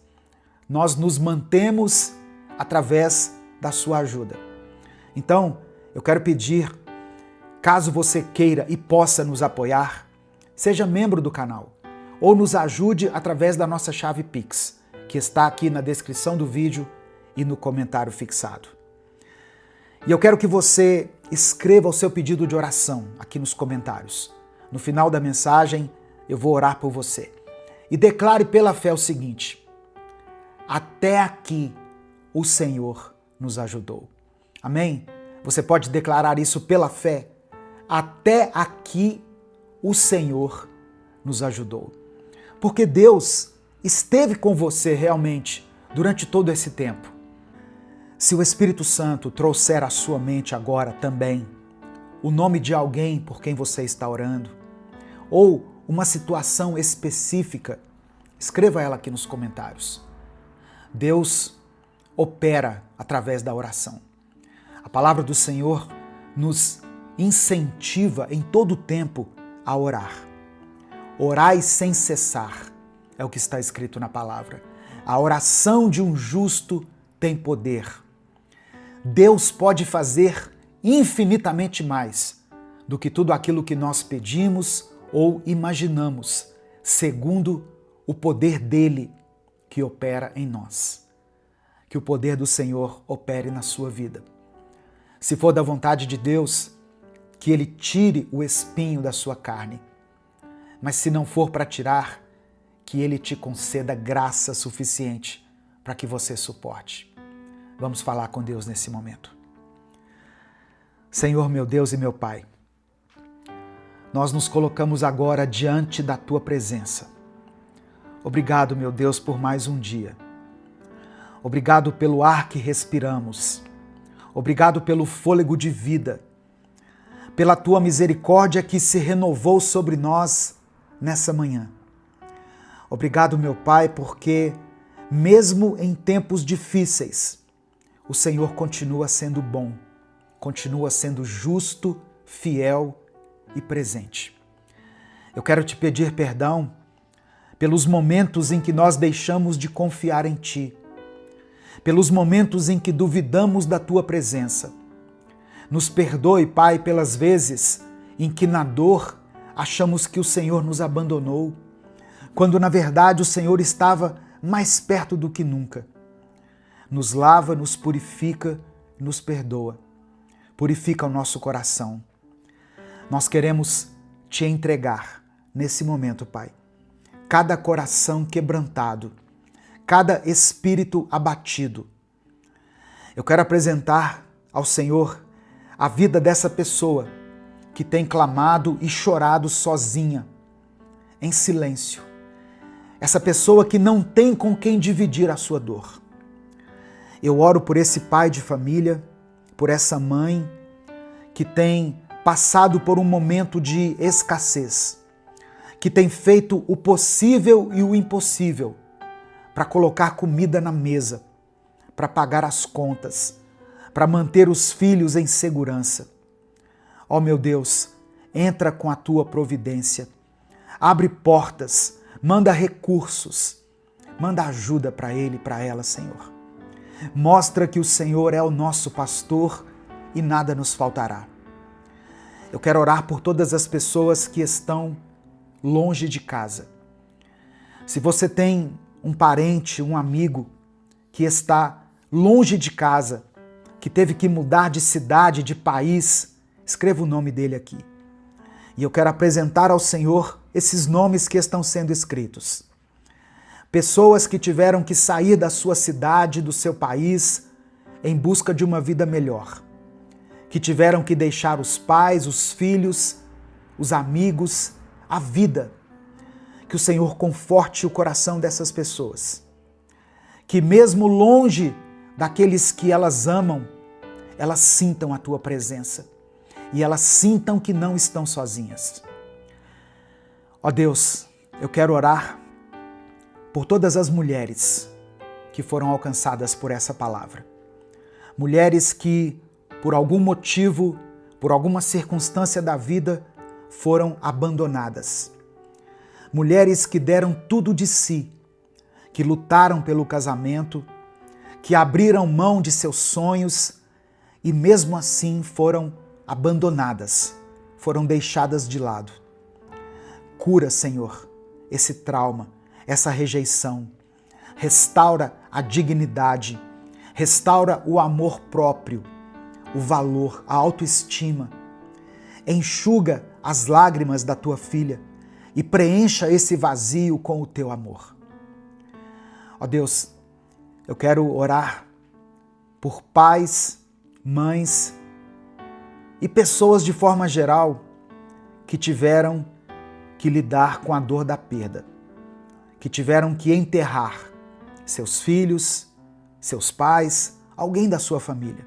Nós nos mantemos através da sua ajuda. Então, eu quero pedir, caso você queira e possa nos apoiar, seja membro do canal ou nos ajude através da nossa chave Pix, que está aqui na descrição do vídeo e no comentário fixado. E eu quero que você escreva o seu pedido de oração aqui nos comentários. No final da mensagem, eu vou orar por você. E declare pela fé o seguinte: até aqui o Senhor nos ajudou. Amém? Você pode declarar isso pela fé. Até aqui o Senhor nos ajudou. Porque Deus esteve com você realmente durante todo esse tempo. Se o Espírito Santo trouxer à sua mente agora também o nome de alguém por quem você está orando, ou uma situação específica, escreva ela aqui nos comentários. Deus opera através da oração. A palavra do Senhor nos incentiva em todo o tempo a orar. Orai sem cessar, é o que está escrito na palavra. A oração de um justo tem poder. Deus pode fazer infinitamente mais do que tudo aquilo que nós pedimos ou imaginamos, segundo o poder dele que opera em nós. Que o poder do Senhor opere na sua vida. Se for da vontade de Deus, que ele tire o espinho da sua carne. mas se não for para tirar, que Ele te conceda graça suficiente para que você suporte. Vamos falar com Deus nesse momento. Senhor, meu Deus e meu Pai, nós nos colocamos agora diante da Tua presença. Obrigado, meu Deus, por mais um dia. Obrigado pelo ar que respiramos. Obrigado pelo fôlego de vida. Pela Tua misericórdia que se renovou sobre nós nessa manhã. Obrigado, meu Pai, porque mesmo em tempos difíceis, o Senhor continua sendo bom, continua sendo justo, fiel e presente. Eu quero te pedir perdão pelos momentos em que nós deixamos de confiar em Ti, pelos momentos em que duvidamos da Tua presença. Nos perdoe, Pai, pelas vezes em que na dor achamos que o Senhor nos abandonou, quando na verdade o Senhor estava mais perto do que nunca. Nos lava, nos purifica, nos perdoa. Purifica o nosso coração. Nós queremos Te entregar nesse momento, Pai, cada coração quebrantado, cada espírito abatido. Eu quero apresentar ao Senhor a vida dessa pessoa que tem clamado e chorado sozinha, em silêncio. Essa pessoa que não tem com quem dividir a sua dor. Eu oro por esse pai de família, por essa mãe que tem passado por um momento de escassez, que tem feito o possível e o impossível para colocar comida na mesa, para pagar as contas, para manter os filhos em segurança. Ó meu Deus, entra com a Tua providência, abre portas, manda recursos, manda ajuda para ele e para ela, Senhor. Mostra que o Senhor é o nosso pastor e nada nos faltará. Eu quero orar por todas as pessoas que estão longe de casa. Se você tem um parente, um amigo que está longe de casa, que teve que mudar de cidade, de país, escreva o nome dele aqui. E eu quero apresentar ao Senhor esses nomes que estão sendo escritos. Pessoas que tiveram que sair da sua cidade, do seu país, em busca de uma vida melhor. Que tiveram que deixar os pais, os filhos, os amigos, a vida. Que o Senhor conforte o coração dessas pessoas. Que mesmo longe daqueles que elas amam, elas sintam a Tua presença. E elas sintam que não estão sozinhas. Ó Deus, eu quero orar por todas as mulheres que foram alcançadas por essa palavra. Mulheres que, por algum motivo, por alguma circunstância da vida, foram abandonadas. Mulheres que deram tudo de si, que lutaram pelo casamento, que abriram mão de seus sonhos e mesmo assim foram abandonadas, foram deixadas de lado. Cura, Senhor, esse trauma, essa rejeição. Restaura a dignidade, restaura o amor próprio, o valor, a autoestima. Enxuga as lágrimas da Tua filha e preencha esse vazio com o Teu amor. Ó Deus, eu quero orar por pais, mães e pessoas de forma geral que tiveram que lidar com a dor da perda, que tiveram que enterrar seus filhos, seus pais, alguém da sua família.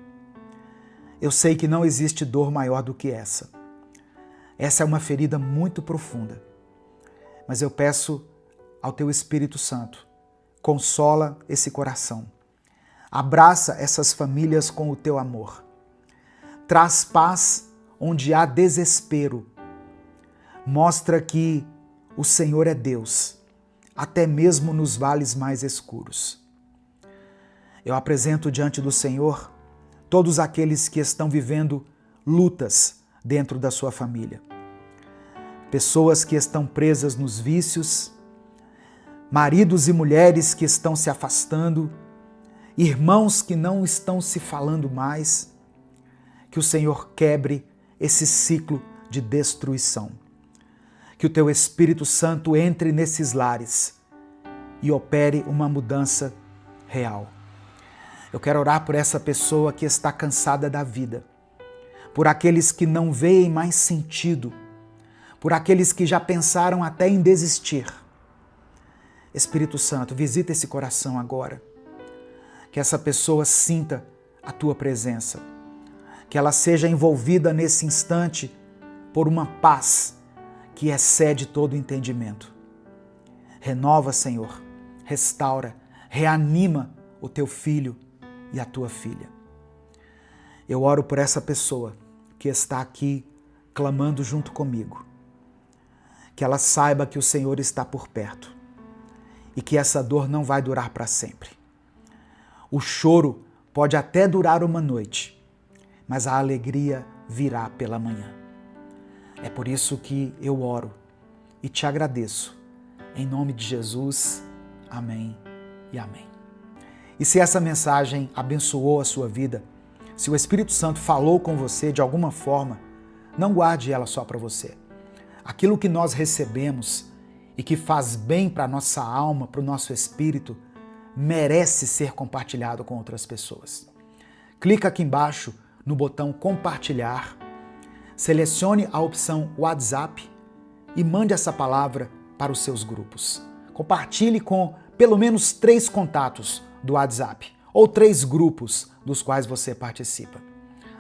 Eu sei que não existe dor maior do que essa. Essa é uma ferida muito profunda. Mas eu peço ao Teu Espírito Santo, consola esse coração. Abraça essas famílias com o Teu amor. Traz paz onde há desespero. Mostra que o Senhor é Deus, até mesmo nos vales mais escuros. Eu apresento diante do Senhor todos aqueles que estão vivendo lutas dentro da sua família. Pessoas que estão presas nos vícios, maridos e mulheres que estão se afastando, irmãos que não estão se falando mais. Que o Senhor quebre esse ciclo de destruição. que o teu Espírito Santo entre nesses lares e opere uma mudança real. Eu quero orar por essa pessoa que está cansada da vida, por aqueles que não veem mais sentido, por aqueles que já pensaram até em desistir. Espírito Santo, visita esse coração agora. Que essa pessoa sinta a tua presença. Que ela seja envolvida nesse instante por uma paz que excede todo entendimento. Renova, Senhor, restaura, reanima o teu filho e a tua filha. Eu oro por essa pessoa que está aqui clamando junto comigo. Que ela saiba que o Senhor está por perto e que essa dor não vai durar para sempre. O choro pode até durar uma noite, mas a alegria virá pela manhã. É por isso que eu oro e te agradeço. Em nome de Jesus, amém e amém. E se essa mensagem abençoou a sua vida, se o Espírito Santo falou com você de alguma forma, não guarde ela só para você. Aquilo que nós recebemos e que faz bem para a nossa alma, para o nosso espírito, merece ser compartilhado com outras pessoas. Clica aqui embaixo no botão compartilhar, selecione a opção WhatsApp e mande essa palavra para os seus grupos. Compartilhe com pelo menos 3 contatos do WhatsApp ou 3 grupos dos quais você participa.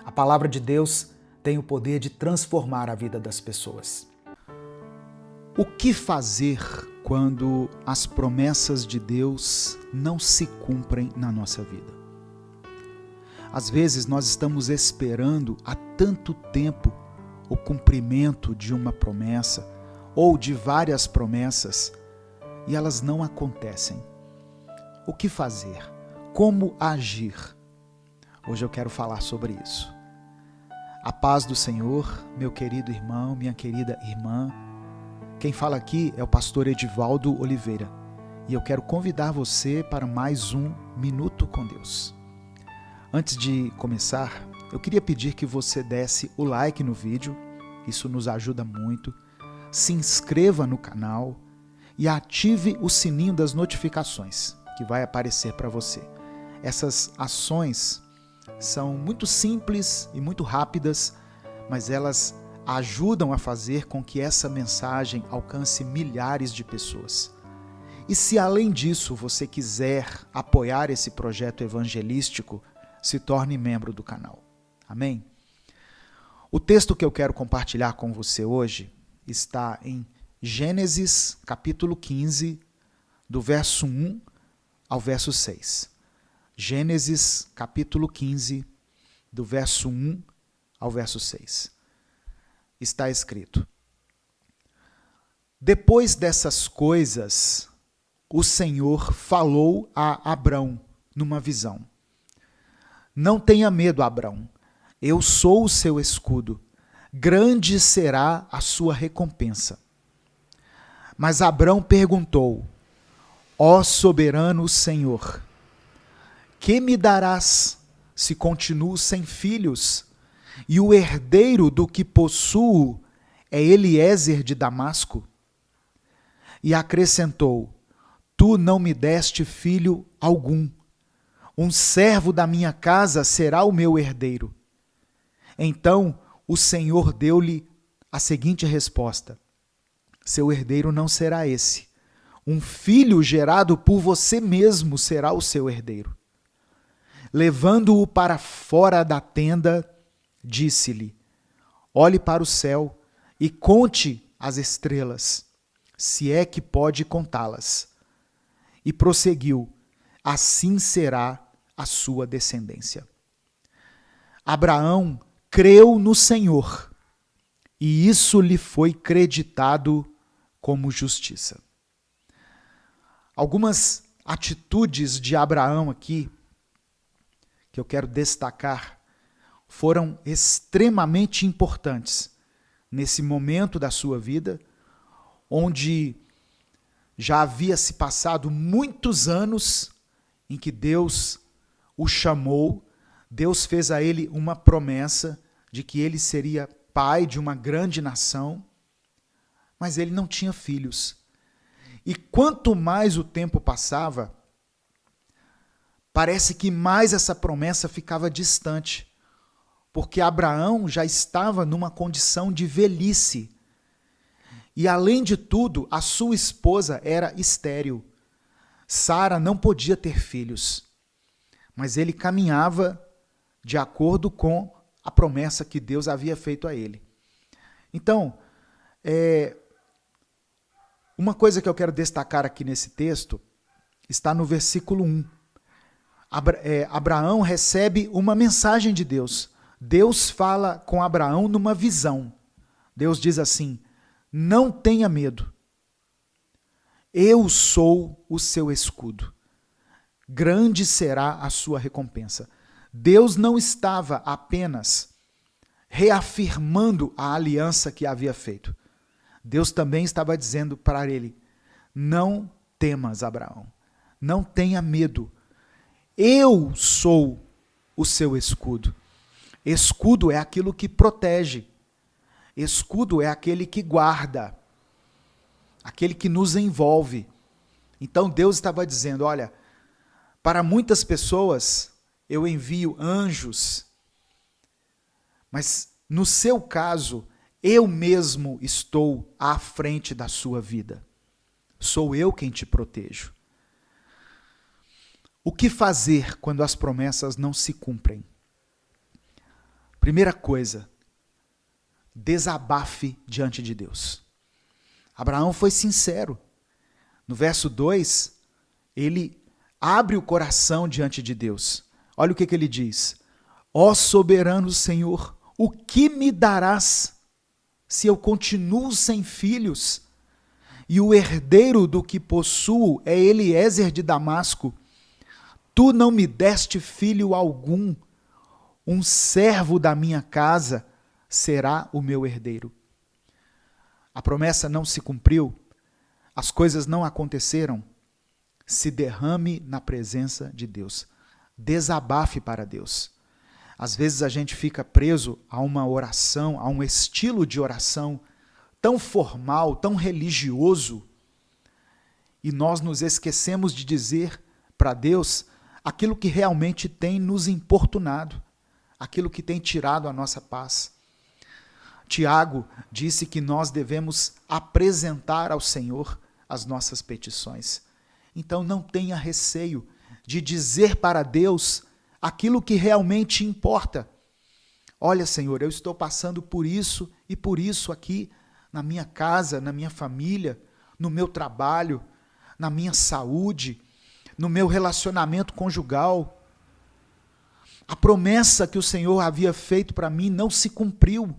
A palavra de Deus tem o poder de transformar a vida das pessoas. O que fazer quando as promessas de Deus não se cumprem na nossa vida? Às vezes nós estamos esperando há tanto tempo o cumprimento de uma promessa ou de várias promessas e elas não acontecem. O que fazer? Como agir? Hoje eu quero falar sobre isso. A paz do Senhor, meu querido irmão, minha querida irmã. Quem fala aqui é o pastor Edivaldo Oliveira e eu quero convidar você para mais um Minuto com Deus. Antes de começar, eu queria pedir que você desse o like no vídeo, isso nos ajuda muito, se inscreva no canal e ative o sininho das notificações que vai aparecer para você. Essas ações são muito simples e muito rápidas, mas elas ajudam a fazer com que essa mensagem alcance milhares de pessoas. E se além disso você quiser apoiar esse projeto evangelístico, se torne membro do canal. Amém? O texto que eu quero compartilhar com você hoje está em Gênesis capítulo 15, do verso 1 ao verso 6. Gênesis capítulo 15, do verso 1 ao verso 6. Está escrito: Depois dessas coisas, o Senhor falou a Abrão numa visão. Não tenha medo, Abrão, eu sou o seu escudo, grande será a sua recompensa. Mas Abrão perguntou: Ó soberano Senhor, que me darás se continuo sem filhos? E o herdeiro do que possuo é Eliezer de Damasco? E acrescentou: Tu não me deste filho algum. Um servo da minha casa será o meu herdeiro. Então o Senhor deu-lhe a seguinte resposta: Seu herdeiro não será esse. Um filho gerado por você mesmo será o seu herdeiro. Levando-o para fora da tenda, disse-lhe: Olhe para o céu e conte as estrelas, se é que pode contá-las. E prosseguiu: Assim será a sua descendência. Abraão creu no Senhor, e isso lhe foi creditado como justiça. Algumas atitudes de Abraão aqui, que eu quero destacar, foram extremamente importantes nesse momento da sua vida, onde já havia se passado muitos anos em que Deus o chamou, Deus fez a ele uma promessa de que ele seria pai de uma grande nação, mas ele não tinha filhos. E quanto mais o tempo passava, parece que mais essa promessa ficava distante, porque Abraão já estava numa condição de velhice. E além de tudo, a sua esposa era estéril. Sara não podia ter filhos, mas ele caminhava de acordo com a promessa que Deus havia feito a ele. Então, uma coisa que eu quero destacar aqui nesse texto está no versículo 1. Abraão recebe uma mensagem de Deus. Deus fala com Abraão numa visão. Deus diz assim: não tenha medo. Eu sou o seu escudo. Grande será a sua recompensa. Deus não estava apenas reafirmando a aliança que havia feito. Deus também estava dizendo para ele: não temas, Abraão. Não tenha medo. Eu sou o seu escudo. Escudo é aquilo que protege. Escudo é aquele que guarda, aquele que nos envolve. Então Deus estava dizendo: olha, para muitas pessoas eu envio anjos, mas no seu caso, eu mesmo estou à frente da sua vida. Sou eu quem te protejo. O que fazer quando as promessas não se cumprem? Primeira coisa, desabafe diante de Deus. Abraão foi sincero. No verso 2, ele abre o coração diante de Deus. Olha o que ele diz: ó soberano Senhor, o que me darás se eu continuo sem filhos? E o herdeiro do que possuo é Eliezer de Damasco. Tu não me deste filho algum, um servo da minha casa será o meu herdeiro. A promessa não se cumpriu, as coisas não aconteceram. Se derrame na presença de Deus. Desabafe para Deus. Às vezes a gente fica preso a uma oração, a um estilo de oração tão formal, tão religioso, e nós nos esquecemos de dizer para Deus aquilo que realmente tem nos importunado, aquilo que tem tirado a nossa paz. Tiago disse que nós devemos apresentar ao Senhor as nossas petições. Então não tenha receio de dizer para Deus aquilo que realmente importa. Olha, Senhor, eu estou passando por isso e por isso aqui na minha casa, na minha família, no meu trabalho, na minha saúde, no meu relacionamento conjugal. A promessa que o Senhor havia feito para mim não se cumpriu.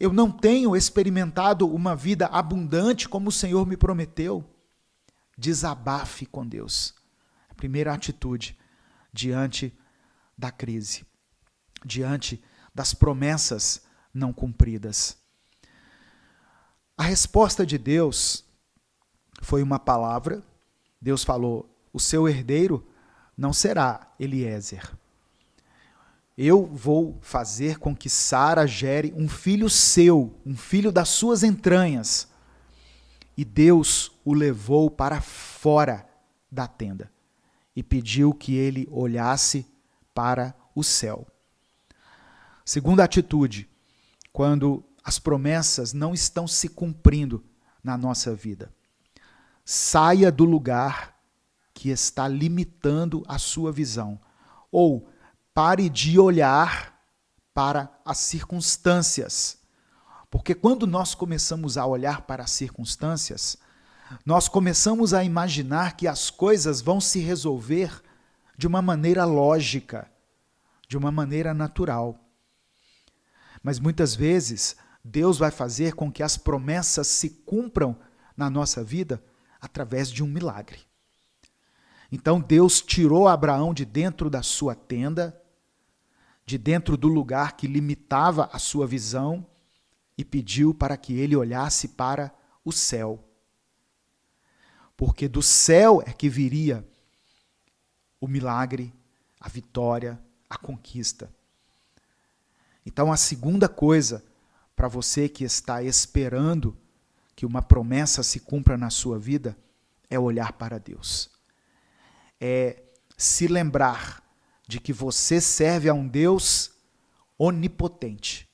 Eu não tenho experimentado uma vida abundante como o Senhor me prometeu. Desabafe com Deus. A primeira atitude diante da crise, diante das promessas não cumpridas. A resposta de Deus foi uma palavra. Deus falou: o seu herdeiro não será Eliezer. Eu vou fazer com que Sara gere um filho seu, um filho das suas entranhas. E Deus o levou para fora da tenda e pediu que ele olhasse para o céu. Segunda atitude, quando as promessas não estão se cumprindo na nossa vida. Saia do lugar que está limitando a sua visão. Ou pare de olhar para as circunstâncias. Porque quando nós começamos a olhar para as circunstâncias, nós começamos a imaginar que as coisas vão se resolver de uma maneira lógica, de uma maneira natural. Mas muitas vezes, Deus vai fazer com que as promessas se cumpram na nossa vida através de um milagre. Então Deus tirou Abraão de dentro da sua tenda, de dentro do lugar que limitava a sua visão, e pediu para que ele olhasse para o céu. Porque do céu é que viria o milagre, a vitória, a conquista. Então a segunda coisa para você que está esperando que uma promessa se cumpra na sua vida é olhar para Deus. É se lembrar de que você serve a um Deus onipotente,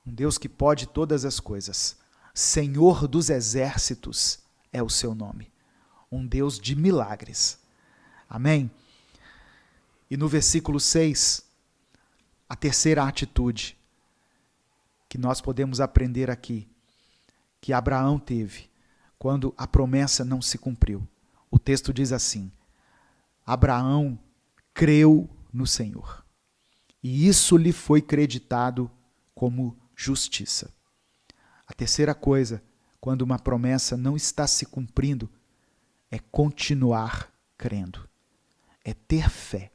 um Deus que pode todas as coisas. Senhor dos exércitos é o seu nome, um Deus de milagres. Amém? E no versículo 6, a terceira atitude que nós podemos aprender aqui, que Abraão teve quando a promessa não se cumpriu. O texto diz assim: Abraão creu no Senhor, e isso lhe foi creditado como justiça. A terceira coisa, quando uma promessa não está se cumprindo, é continuar crendo, é ter fé.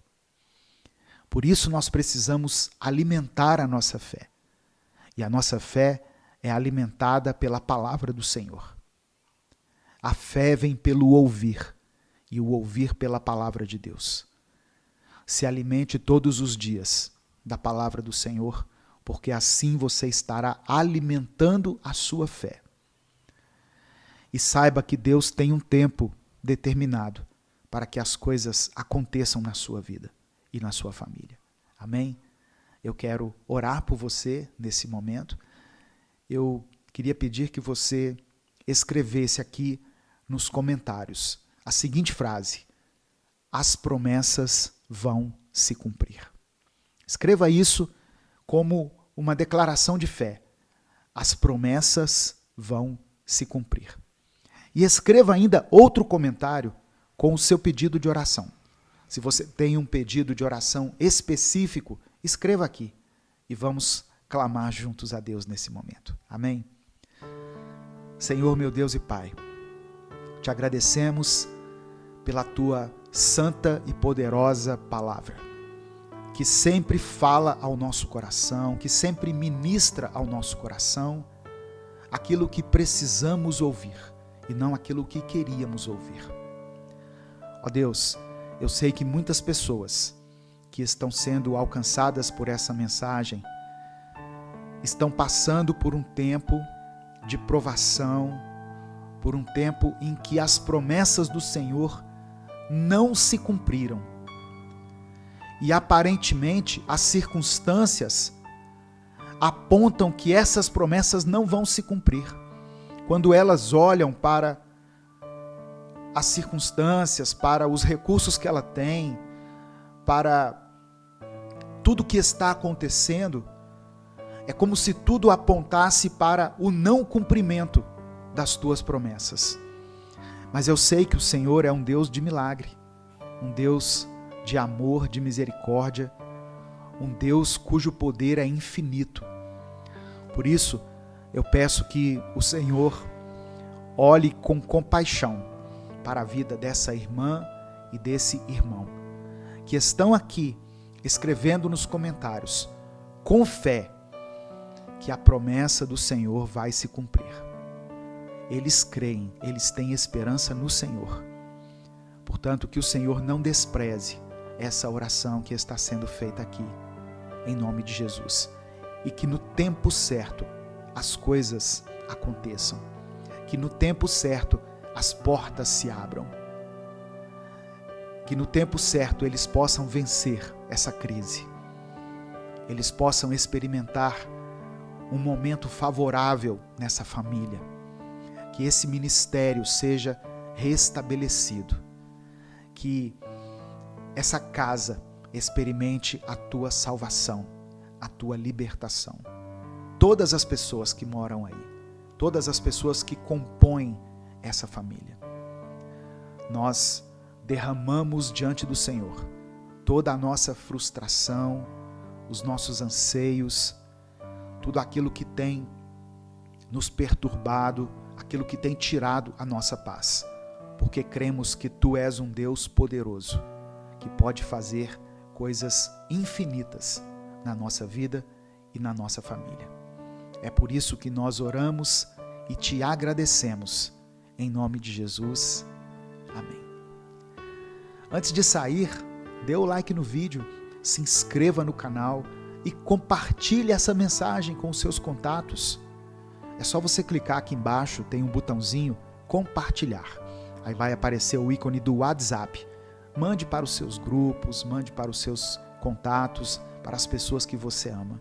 Por isso nós precisamos alimentar a nossa fé. E a nossa fé é alimentada pela palavra do Senhor. A fé vem pelo ouvir, e o ouvir pela palavra de Deus. Se alimente todos os dias da palavra do Senhor, porque assim você estará alimentando a sua fé. E saiba que Deus tem um tempo determinado para que as coisas aconteçam na sua vida e na sua família. Amém? Eu quero orar por você nesse momento. Eu queria pedir que você escrevesse aqui nos comentários a seguinte frase: as promessas vão se cumprir. Escreva isso como uma declaração de fé. As promessas vão se cumprir. E escreva ainda outro comentário com o seu pedido de oração. Se você tem um pedido de oração específico, escreva aqui e vamos clamar juntos a Deus nesse momento. Amém? Senhor, meu Deus e Pai, te agradecemos pela tua santa e poderosa palavra, que sempre fala ao nosso coração, que sempre ministra ao nosso coração aquilo que precisamos ouvir e não aquilo que queríamos ouvir. Ó Deus, eu sei que muitas pessoas que estão sendo alcançadas por essa mensagem estão passando por um tempo de provação, por um tempo em que as promessas do Senhor não se cumpriram. E aparentemente as circunstâncias apontam que essas promessas não vão se cumprir. Quando elas olham para as circunstâncias, para os recursos que ela tem, para tudo que está acontecendo, é como se tudo apontasse para o não cumprimento das tuas promessas. Mas eu sei que o Senhor é um Deus de milagre, um Deus de amor, de misericórdia, um Deus cujo poder é infinito. Por isso, eu peço que o Senhor olhe com compaixão para a vida dessa irmã e desse irmão, que estão aqui escrevendo nos comentários, com fé, que a promessa do Senhor vai se cumprir. Eles creem, eles têm esperança no Senhor. Portanto, que o Senhor não despreze essa oração que está sendo feita aqui, em nome de Jesus. E que no tempo certo as coisas aconteçam. Que no tempo certo as portas se abram. Que no tempo certo eles possam vencer essa crise. Eles possam experimentar um momento favorável nessa família. Que esse ministério seja restabelecido. Que essa casa experimente a tua salvação, a tua libertação. Todas as pessoas que moram aí, todas as pessoas que compõem essa família. Nós derramamos diante do Senhor toda a nossa frustração, os nossos anseios, tudo aquilo que tem nos perturbado, aquilo que tem tirado a nossa paz, porque cremos que Tu és um Deus poderoso, que pode fazer coisas infinitas na nossa vida e na nossa família. É por isso que nós oramos e Te agradecemos, em nome de Jesus. Amém. Antes de sair, dê o like no vídeo, se inscreva no canal e compartilhe essa mensagem com os seus contatos. É só você clicar aqui embaixo, tem um botãozinho compartilhar. Aí vai aparecer o ícone do WhatsApp. Mande para os seus grupos, mande para os seus contatos, para as pessoas que você ama.